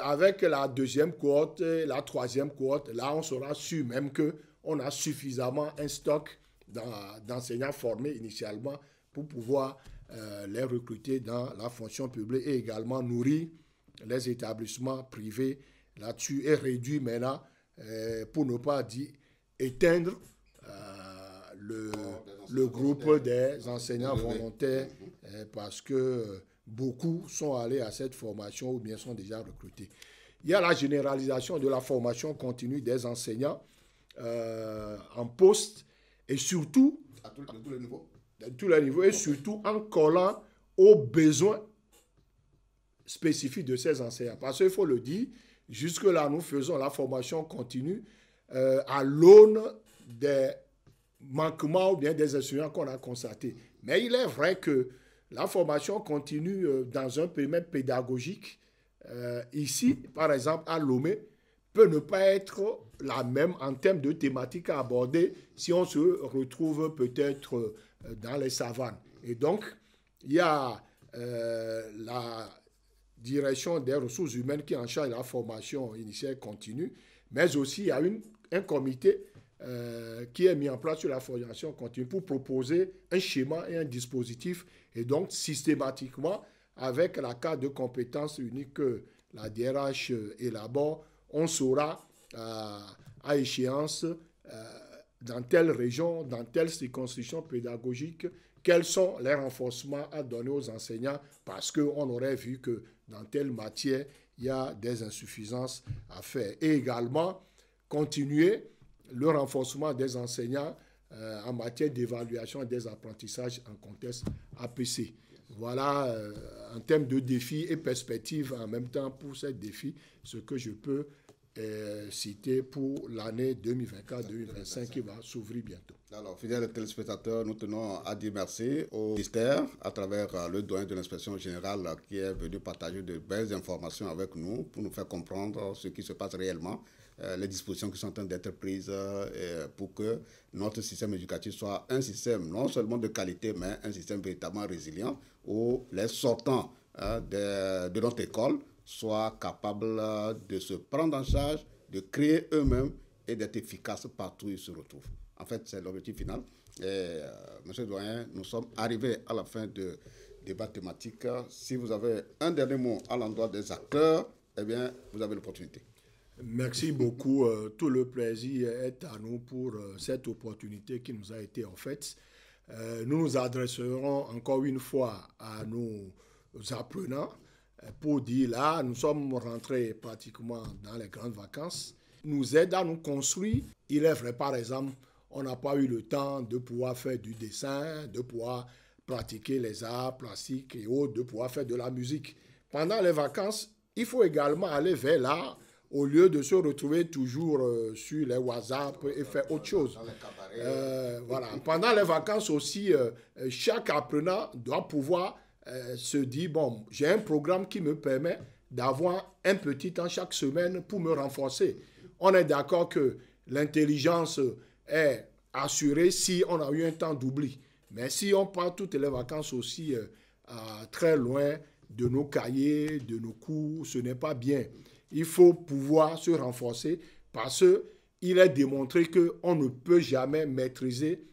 S2: Avec la deuxième cohorte, la troisième cohorte, là, on sera sûr même qu'on a suffisamment un stock d'enseignants formés initialement pour pouvoir les recruter dans la fonction publique et également nourrir les établissements privés là-dessus et réduire maintenant, pour ne pas dire éteindre le groupe des enseignants volontaires parce que beaucoup sont allés à cette formation ou bien sont déjà recrutés. Il y a la généralisation de la formation continue des enseignants en poste et surtout
S1: à tous les niveaux.
S2: À tous les niveaux et surtout en collant aux besoins spécifiques de ces enseignants. Parce qu'il faut le dire, jusque-là, nous faisons la formation continue à l'aune des manquements ou bien des enseignants qu'on a constatés. Mais il est vrai que la formation continue dans un périmètre pédagogique, ici, par exemple, à Lomé, peut ne pas être la même en termes de thématiques à aborder si on se retrouve peut-être dans les savanes. Et donc, il y a la direction des ressources humaines qui en charge la formation initiale continue, mais aussi il y a un comité qui est mis en place sur la formation continue pour proposer un schéma et un dispositif. Et donc, systématiquement, avec la carte de compétences unique que la DRH élabore, on saura à échéance dans telle région, dans telle circonscription pédagogique, quels sont les renforcements à donner aux enseignants parce qu'on aurait vu que dans telle matière, il y a des insuffisances à faire. Et également, continuer le renforcement des enseignants en matière d'évaluation des apprentissages en contexte APC. Voilà, en termes de défis et perspectives en même temps pour ces défis, ce que je peux cité pour l'année 2024-2025 qui va s'ouvrir bientôt.
S1: Alors, fidèles téléspectateurs, nous tenons à dire merci au ministère à travers le doyen de l'inspection générale qui est venu partager de belles informations avec nous pour nous faire comprendre ce qui se passe réellement, les dispositions qui sont en train d'être prises pour que notre système éducatif soit un système non seulement de qualité, mais un système véritablement résilient où les sortants de notre école soient capables de se prendre en charge, de créer eux-mêmes et d'être efficaces partout où ils se retrouvent. En fait, c'est l'objectif final. Et, monsieur le doyen, nous sommes arrivés à la fin de débat thématique. Si vous avez un dernier mot à l'endroit des acteurs, eh bien, vous avez l'opportunité.
S2: Merci beaucoup. Tout le plaisir est à nous pour cette opportunité qui nous a été offerte. Nous nous adresserons encore une fois à nos apprenants pour dire là, nous sommes rentrés pratiquement dans les grandes vacances. Nous aide à nous construire. Il est vrai, par exemple, on n'a pas eu le temps de pouvoir faire du dessin, de pouvoir pratiquer les arts plastiques et autres, de pouvoir faire de la musique. Pendant les vacances, il faut également aller vers l'art au lieu de se retrouver toujours sur les WhatsApp et faire autre chose. Voilà. Pendant les vacances aussi, chaque apprenant doit pouvoir se dire, bon, j'ai un programme qui me permet d'avoir un petit temps chaque semaine pour me renforcer. On est d'accord que l'intelligence est assurée si on a eu un temps d'oubli. Mais si on part toutes les vacances aussi très loin de nos cahiers, de nos cours, ce n'est pas bien. Il faut pouvoir se renforcer parce qu'il est démontré qu'on ne peut jamais maîtriser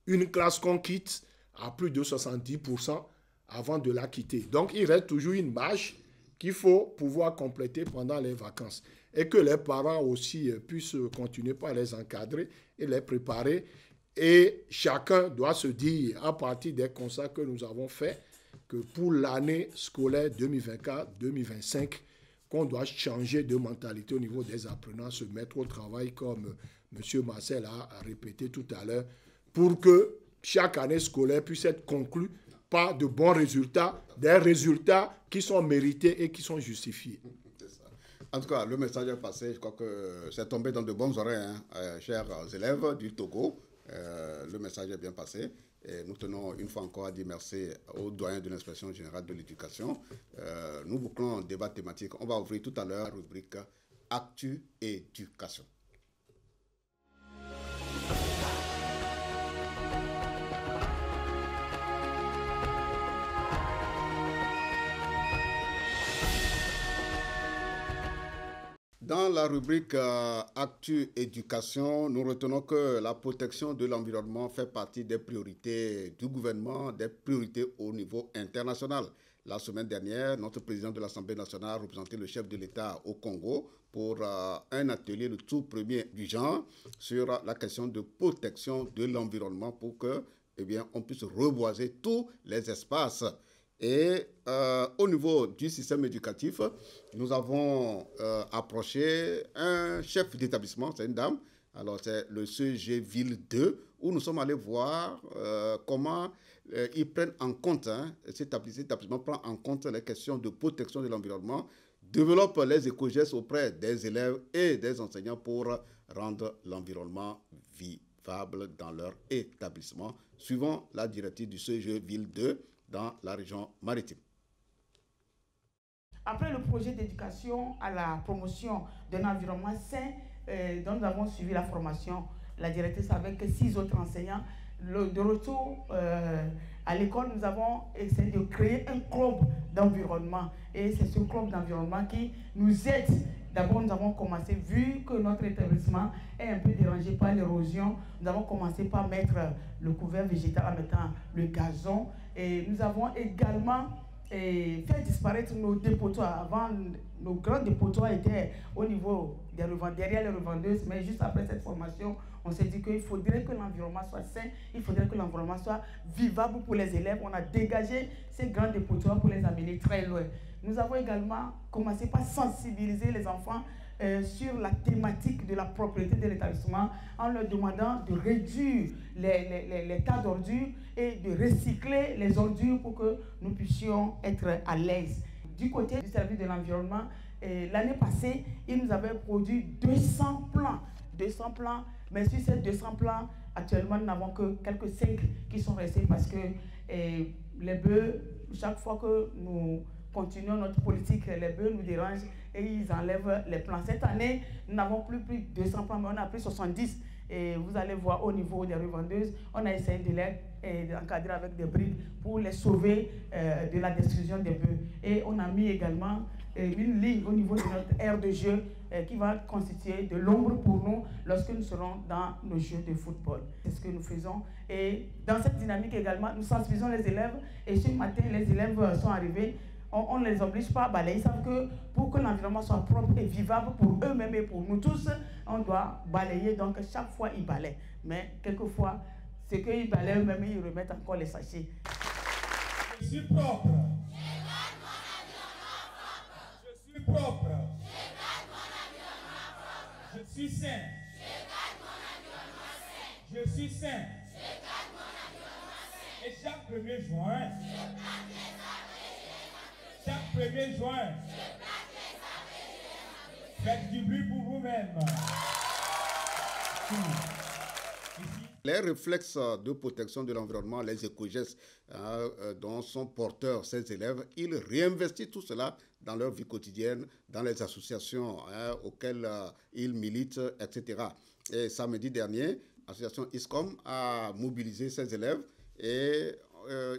S2: une classe qu'on quitte à plus de 70% avant de la quitter. Donc, il reste toujours une marge qu'il faut pouvoir compléter pendant les vacances. Et que les parents aussi puissent continuer par les encadrer et les préparer. Et chacun doit se dire, à partir des constats que nous avons faits, que pour l'année scolaire 2024-2025, qu'on doit changer de mentalité au niveau des apprenants, se mettre au travail comme M. Marcel a répété tout à l'heure, pour que chaque année scolaire puisse être conclue par de bons résultats, des résultats qui sont mérités et qui sont justifiés.
S1: En tout cas, le message est passé. Je crois que c'est tombé dans de bonnes oreilles, chers élèves du Togo. Le message est bien passé. Et nous tenons une fois encore à dire merci au doyen de l'inspection générale de l'éducation. Nous bouclons un débat thématique. On va ouvrir tout à l'heure la rubrique Actu Éducation. Dans la rubrique Actu Éducation, nous retenons que la protection de l'environnement fait partie des priorités du gouvernement, des priorités au niveau international. La semaine dernière, notre président de l'Assemblée nationale a représenté le chef de l'État au Congo pour un atelier le tout premier du genre sur la question de protection de l'environnement pour que, on puisse reboiser tous les espaces. Et au niveau du système éducatif, nous avons approché un chef d'établissement, c'est une dame, alors c'est le CEG Ville 2, où nous sommes allés voir comment ils prennent en compte, cet établissement prend en compte les questions de protection de l'environnement, développe les éco-gestes auprès des élèves et des enseignants pour rendre l'environnement vivable dans leur établissement, suivant la directive du CEG Ville 2, dans la région maritime.
S3: Après le projet d'éducation à la promotion d'un environnement sain, dont nous avons suivi la formation, la directrice avec 6 autres enseignants, de retour à l'école, nous avons essayé de créer un club d'environnement. Et c'est ce club d'environnement qui nous aide. D'abord, nous avons commencé, vu que notre établissement est un peu dérangé par l'érosion, nous avons commencé par mettre le couvert végétal en mettant le gazon. Et nous avons également fait disparaître nos dépotoirs. Avant, nos grands dépotoirs étaient au niveau des revendeurs, derrière les revendeuses, mais juste après cette formation, on s'est dit qu'il faudrait que l'environnement soit sain, il faudrait que l'environnement soit vivable pour les élèves. On a dégagé ces grands dépotoirs pour les amener très loin. Nous avons également commencé par sensibiliser les enfants sur la thématique de la propriété de l'établissement en leur demandant de réduire les tas d'ordures et de recycler les ordures pour que nous puissions être à l'aise. Du côté du service de l'environnement, L'année passée, il nous avait produit 200 plans. 200 plans, mais sur ces 200 plans, actuellement, nous n'avons que quelques 5 qui sont restés parce que les bœufs, chaque fois que nous continuons notre politique, les bœufs nous dérangent et ils enlèvent les plans. Cette année, nous n'avons plus de 200 plans, mais on a pris 70. Et vous allez voir au niveau des revendeuses, on a essayé de les encadrer avec des briques pour les sauver de la destruction des bœufs. Et on a mis également une ligne au niveau de notre aire de jeu qui va constituer de l'ombre pour nous lorsque nous serons dans nos jeux de football. C'est ce que nous faisons. Et dans cette dynamique également, nous sensibilisons les élèves. Et ce matin, les élèves sont arrivés. On ne les oblige pas à balayer. Ils savent que pour que l'environnement soit propre et vivable pour eux-mêmes et pour nous tous, on doit balayer. Donc chaque fois, ils balayent. Mais quelquefois, c'est qu'ils balayent eux-mêmes, ils remettent encore les sachets.
S4: Je suis propre. Je suis propre. Je suis sain. Je suis sain. Et chaque 1er juin, chaque 1er juin, faites du bruit pour vous-même.
S1: Les réflexes de protection de l'environnement, les éco-gestes dont sont porteurs ces élèves, ils réinvestissent tout cela dans leur vie quotidienne, dans les associations auxquelles ils militent, etc. Et samedi dernier, l'association ISCOM a mobilisé ces élèves et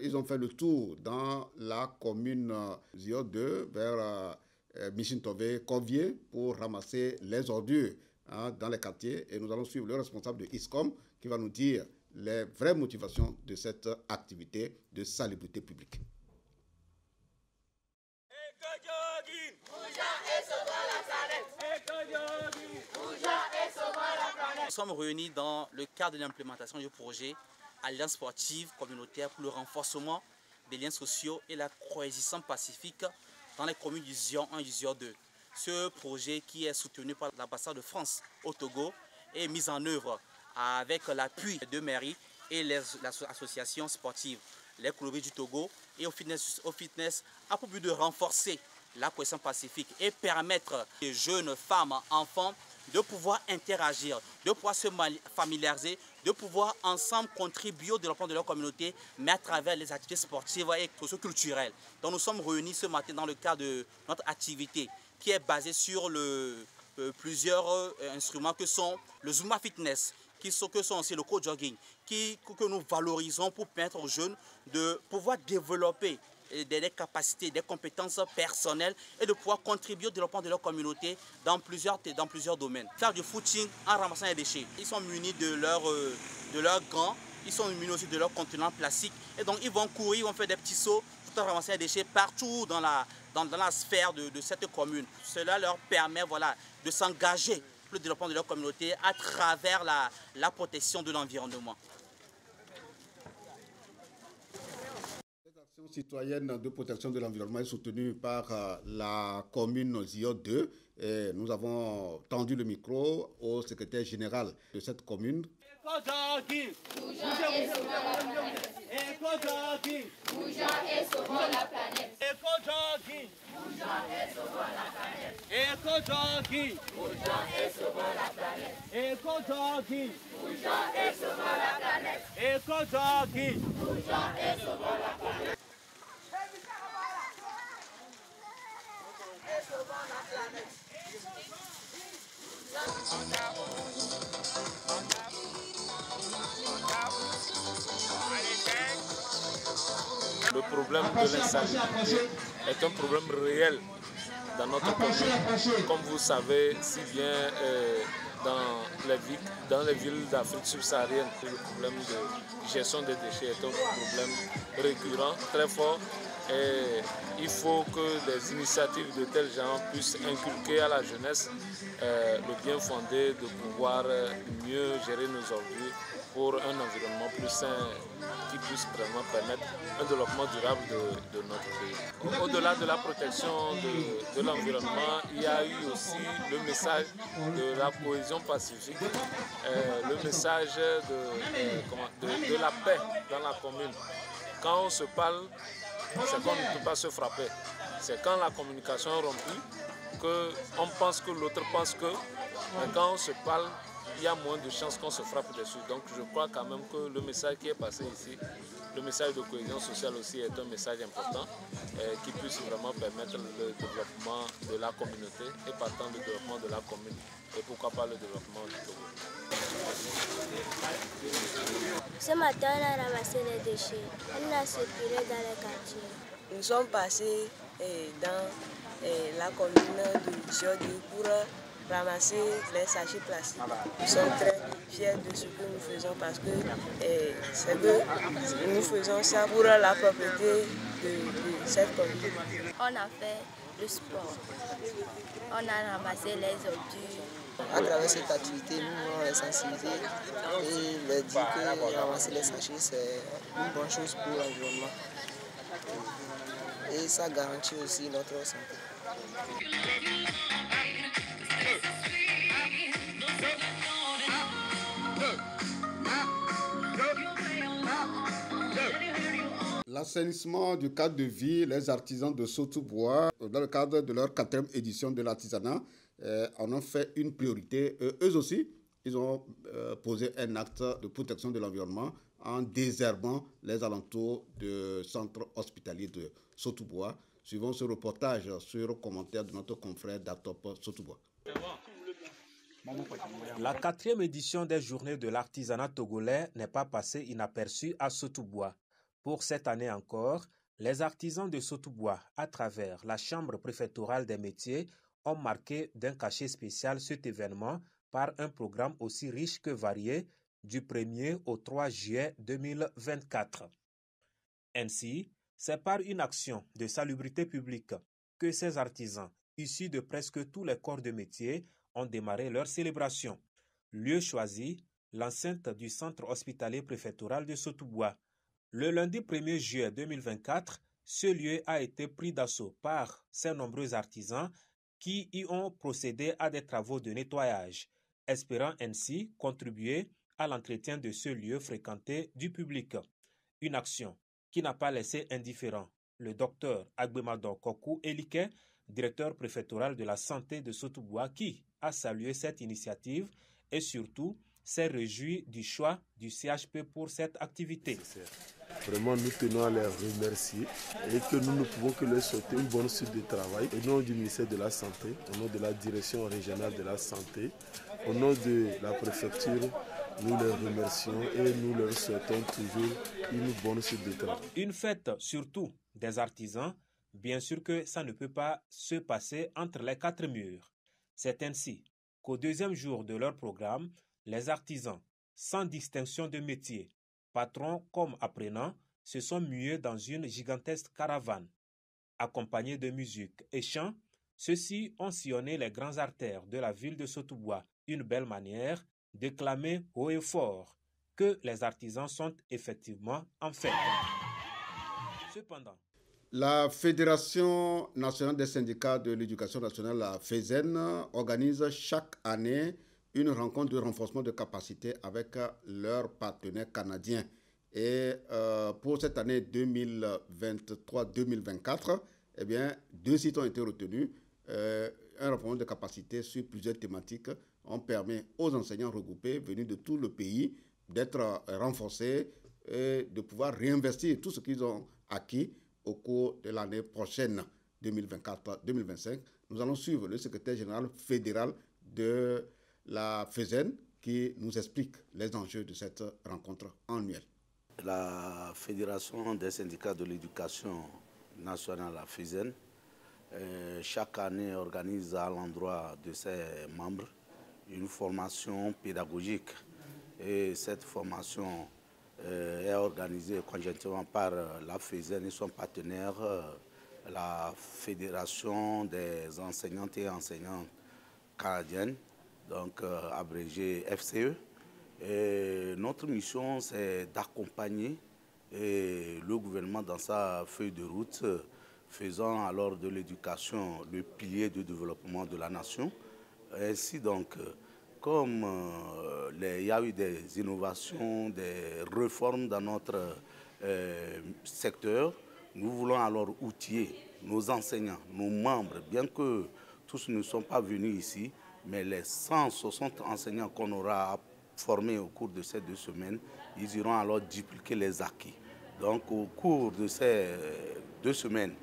S1: ils ont fait le tour dans la commune Zio 2 vers Michintové, Corvier, pour ramasser les ordures dans les quartiers. Et nous allons suivre le responsable de ISCOM qui va nous dire les vraies motivations de cette activité de salubrité publique.
S5: Nous sommes réunis dans le cadre de l'implémentation du projet Alliance sportive communautaire pour le renforcement des liens sociaux et la cohésion pacifique dans les communes du Zion 1 et du Zion 2. Ce projet qui est soutenu par l'ambassade de France au Togo est mis en œuvre avec l'appui de mairies et les associations sportives, les coloris du Togo et au fitness a pour but de renforcer la cohésion pacifique et permettre aux jeunes femmes, enfants de pouvoir interagir, de pouvoir se familiariser, de pouvoir ensemble contribuer au développement de leur communauté, mais à travers les activités sportives et socio-culturelles. Donc nous sommes réunis ce matin dans le cadre de notre activité qui est basée sur plusieurs instruments que sont le Zumba Fitness, que sont aussi le co-jogging, que nous valorisons pour permettre aux jeunes de pouvoir développer des capacités, des compétences personnelles et de pouvoir contribuer au développement de leur communauté dans plusieurs domaines. Faire du footing en ramassant les déchets. Ils sont munis de leurs gants, ils sont munis aussi de leurs contenants plastiques et donc ils vont courir, ils vont faire des petits sauts tout en ramassant les déchets partout dans la sphère de cette commune. Cela leur permet de s'engager pour le développement de leur communauté à travers la protection de l'environnement.
S1: L'action citoyenne de protection de l'environnement est soutenue par la commune Zio 2 et nous avons tendu le micro au secrétaire général de cette commune.
S6: Éco-jogging, bougeons et sauvons la planète. Éco-jogging, bougeons et sauvons la planète. Éco-jogging, bougeons et sauvons la planète. Éco-jogging, bougeons et sauvons la planète. Éco-jogging, bougeons et sauvons la planète. Et sauvons la planète.
S7: Le problème de l'insalubrité est un problème réel dans notre commune. Comme vous savez si bien, dans les villes d'Afrique subsaharienne, le problème de gestion des déchets est un problème récurrent, très fort. Et il faut que des initiatives de tel genre puissent inculquer à la jeunesse le bien fondé de pouvoir mieux gérer nos ordures pour un environnement plus sain qui puisse vraiment permettre un développement durable de notre pays. Au-delà de la protection de l'environnement, il y a eu aussi le message de la cohésion pacifique, le message de la paix dans la commune. Quand on se parle, c'est qu'on ne peut pas se frapper. C'est quand la communication est rompue qu'on pense que l'autre pense que, mais quand on se parle, il y a moins de chances qu'on se frappe dessus. Donc je crois quand même que le message qui est passé ici, le message de cohésion sociale aussi est un message important qui puisse vraiment permettre le développement de la communauté et partant le développement de la commune et pourquoi pas le développement du Togo.
S8: Ce matin, on a ramassé les déchets. On a circulé dans les quartiers.
S9: Nous sommes passés dans la commune de Jodi pour ramasser les sachets plastiques. Nous sommes très fiers de ce que nous faisons parce que nous faisons ça pour la propriété de cette commune.
S8: On a fait le sport. On a ramassé les ordures.
S10: À travers cette activité, nous allons les sensibiliser et leur dire que ramasser les sachets, c'est une bonne chose pour l'environnement. Et ça garantit aussi notre santé.
S1: L'assainissement du cadre de vie, les artisans de Sotou-Bois, dans le cadre de leur 4e édition de l'artisanat, en ont fait une priorité. Eux aussi, ils ont posé un acte de protection de l'environnement en désherbant les alentours du centre hospitalier de Sotou-Bois. Suivons ce reportage sur le commentaire de notre confrère d'Actop Sotou-Bois.
S11: La 4e édition des Journées de l'artisanat togolais n'est pas passée inaperçue à Sotou-Bois. Pour cette année encore, les artisans de Sotou-Bois, à travers la Chambre préfectorale des métiers, ont marqué d'un cachet spécial cet événement par un programme aussi riche que varié du 1er au 3 juillet 2024. Ainsi, c'est par une action de salubrité publique que ces artisans, issus de presque tous les corps de métier, ont démarré leur célébration. Lieu choisi, l'enceinte du centre hospitalier préfectoral de Sotou-Bois. Le lundi 1er juillet 2024, ce lieu a été pris d'assaut par ces nombreux artisans qui y ont procédé à des travaux de nettoyage, espérant ainsi contribuer à l'entretien de ce lieu fréquenté du public. Une action qui n'a pas laissé indifférent le docteur Agbemadon Kokou Elike, directeur préfectoral de la santé de Sotou-Bois, qui a salué cette initiative et surtout s'est réjoui du choix du CHP pour cette activité.
S12: Vraiment, nous tenons à les remercier et que nous ne pouvons que leur souhaiter une bonne suite de travail. Au nom du ministère de la Santé, au nom de la direction régionale de la santé, au nom de la préfecture, nous les remercions et nous leur souhaitons toujours une bonne suite de travail.
S11: Une fête surtout des artisans, bien sûr que ça ne peut pas se passer entre les 4 murs. C'est ainsi qu'au 2e jour de leur programme, les artisans, sans distinction de métier, patrons comme apprenants, se sont mués dans une gigantesque caravane. Accompagnés de musique et chants, ceux-ci ont sillonné les grandes artères de la ville de Sotou-Bois, une belle manière de clamer haut et fort que les artisans sont effectivement en fête. Cependant,
S1: la Fédération nationale des syndicats de l'éducation nationale, la FESEN, organise chaque année une rencontre de renforcement de capacité avec leurs partenaires canadiens. Et pour cette année 2023-2024, eh bien, 2 sites ont été retenus. Un renforcement de capacité sur plusieurs thématiques. On permet aux enseignants regroupés venus de tout le pays d'être renforcés et de pouvoir réinvestir tout ce qu'ils ont acquis au cours de l'année prochaine, 2024-2025. Nous allons suivre le secrétaire général fédéral de la FESEN qui nous explique les enjeux de cette rencontre annuelle.
S13: La Fédération des syndicats de l'éducation nationale, la FESEN, chaque année organise à l'endroit de ses membres une formation pédagogique. Et cette formation est organisée conjointement par la FESEN et son partenaire, la Fédération des enseignantes et enseignants canadiennes, donc abrégé FCE. Et notre mission, c'est d'accompagner le gouvernement dans sa feuille de route, faisant alors de l'éducation le pilier de développement de la nation. Ainsi donc, comme il y a eu des innovations, des réformes dans notre secteur, nous voulons alors outiller nos enseignants, nos membres, bien que tous ne sont pas venus ici, mais les 160 enseignants qu'on aura formés au cours de ces 2 semaines, ils iront alors dupliquer les acquis. Donc au cours de ces 2 semaines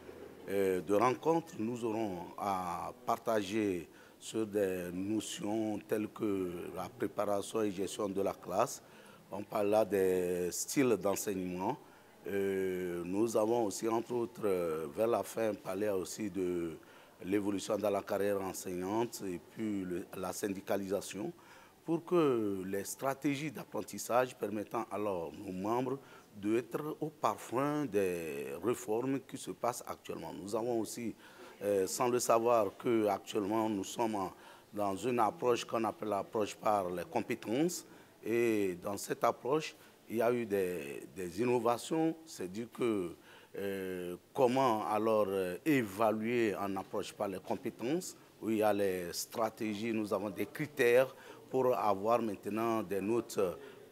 S13: de rencontres, nous aurons à partager sur des notions telles que la préparation et gestion de la classe. On parle là des styles d'enseignement. Nous avons aussi, entre autres, vers la fin, parlé aussi de l'évolution dans la carrière enseignante et puis la syndicalisation pour que les stratégies d'apprentissage permettant alors nos membres d'être au parfum des réformes qui se passent actuellement. Nous avons aussi, sans le savoir, qu'actuellement nous sommes dans une approche qu'on appelle l'approche par les compétences. Et dans cette approche, il y a eu des innovations, c'est-à-dire que comment alors évaluer en approche par les compétences, où il y a les stratégies, nous avons des critères pour avoir maintenant des notes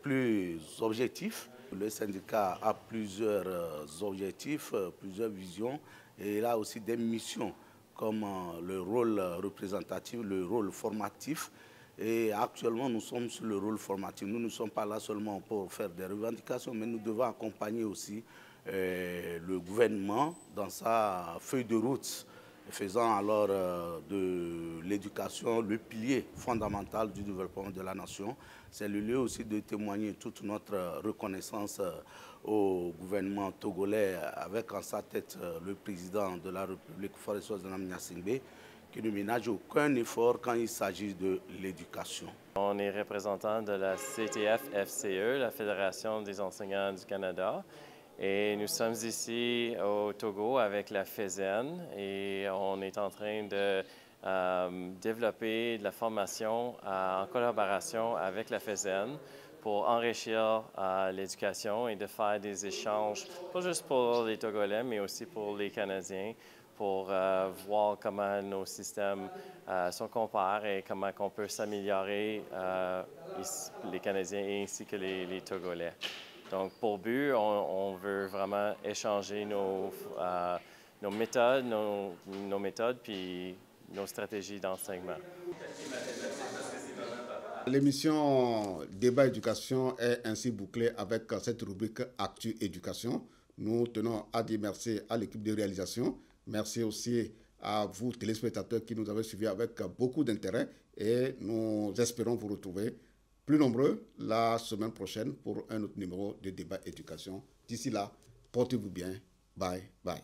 S13: plus objectifs. Le syndicat a plusieurs objectifs, plusieurs visions, et il a aussi des missions comme le rôle représentatif, le rôle formatif. Et actuellement, nous sommes sur le rôle formatif. Nous ne sommes pas là seulement pour faire des revendications, mais nous devons accompagner aussi le gouvernement dans sa feuille de route, faisant alors de l'éducation le pilier fondamental du développement de la nation. C'est le lieu aussi de témoigner toute notre reconnaissance au gouvernement togolais, avec en sa tête le président de la République, Faure Gnassingbé Gnassingbé, qui ne ménage aucun effort quand il s'agit de l'éducation.
S14: On est représentant de la CTF-FCE, la Fédération des enseignants du Canada, et nous sommes ici au Togo avec la FESEN et on est en train de développer de la formation en collaboration avec la FESEN pour enrichir l'éducation et de faire des échanges, pas juste pour les Togolais, mais aussi pour les Canadiens, pour voir comment nos systèmes se comparent et comment on peut s'améliorer, les Canadiens ainsi que les Togolais. Donc, pour but, on veut vraiment échanger nos méthodes puis nos stratégies d'enseignement.
S1: L'émission Débat Éducation est ainsi bouclée avec cette rubrique Actu Éducation. Nous tenons à dire merci à l'équipe de réalisation. Merci aussi à vous, téléspectateurs, qui nous avez suivis avec beaucoup d'intérêt et nous espérons vous retrouver plus nombreux la semaine prochaine pour un autre numéro de Débat Éducation. D'ici là, portez-vous bien. Bye bye.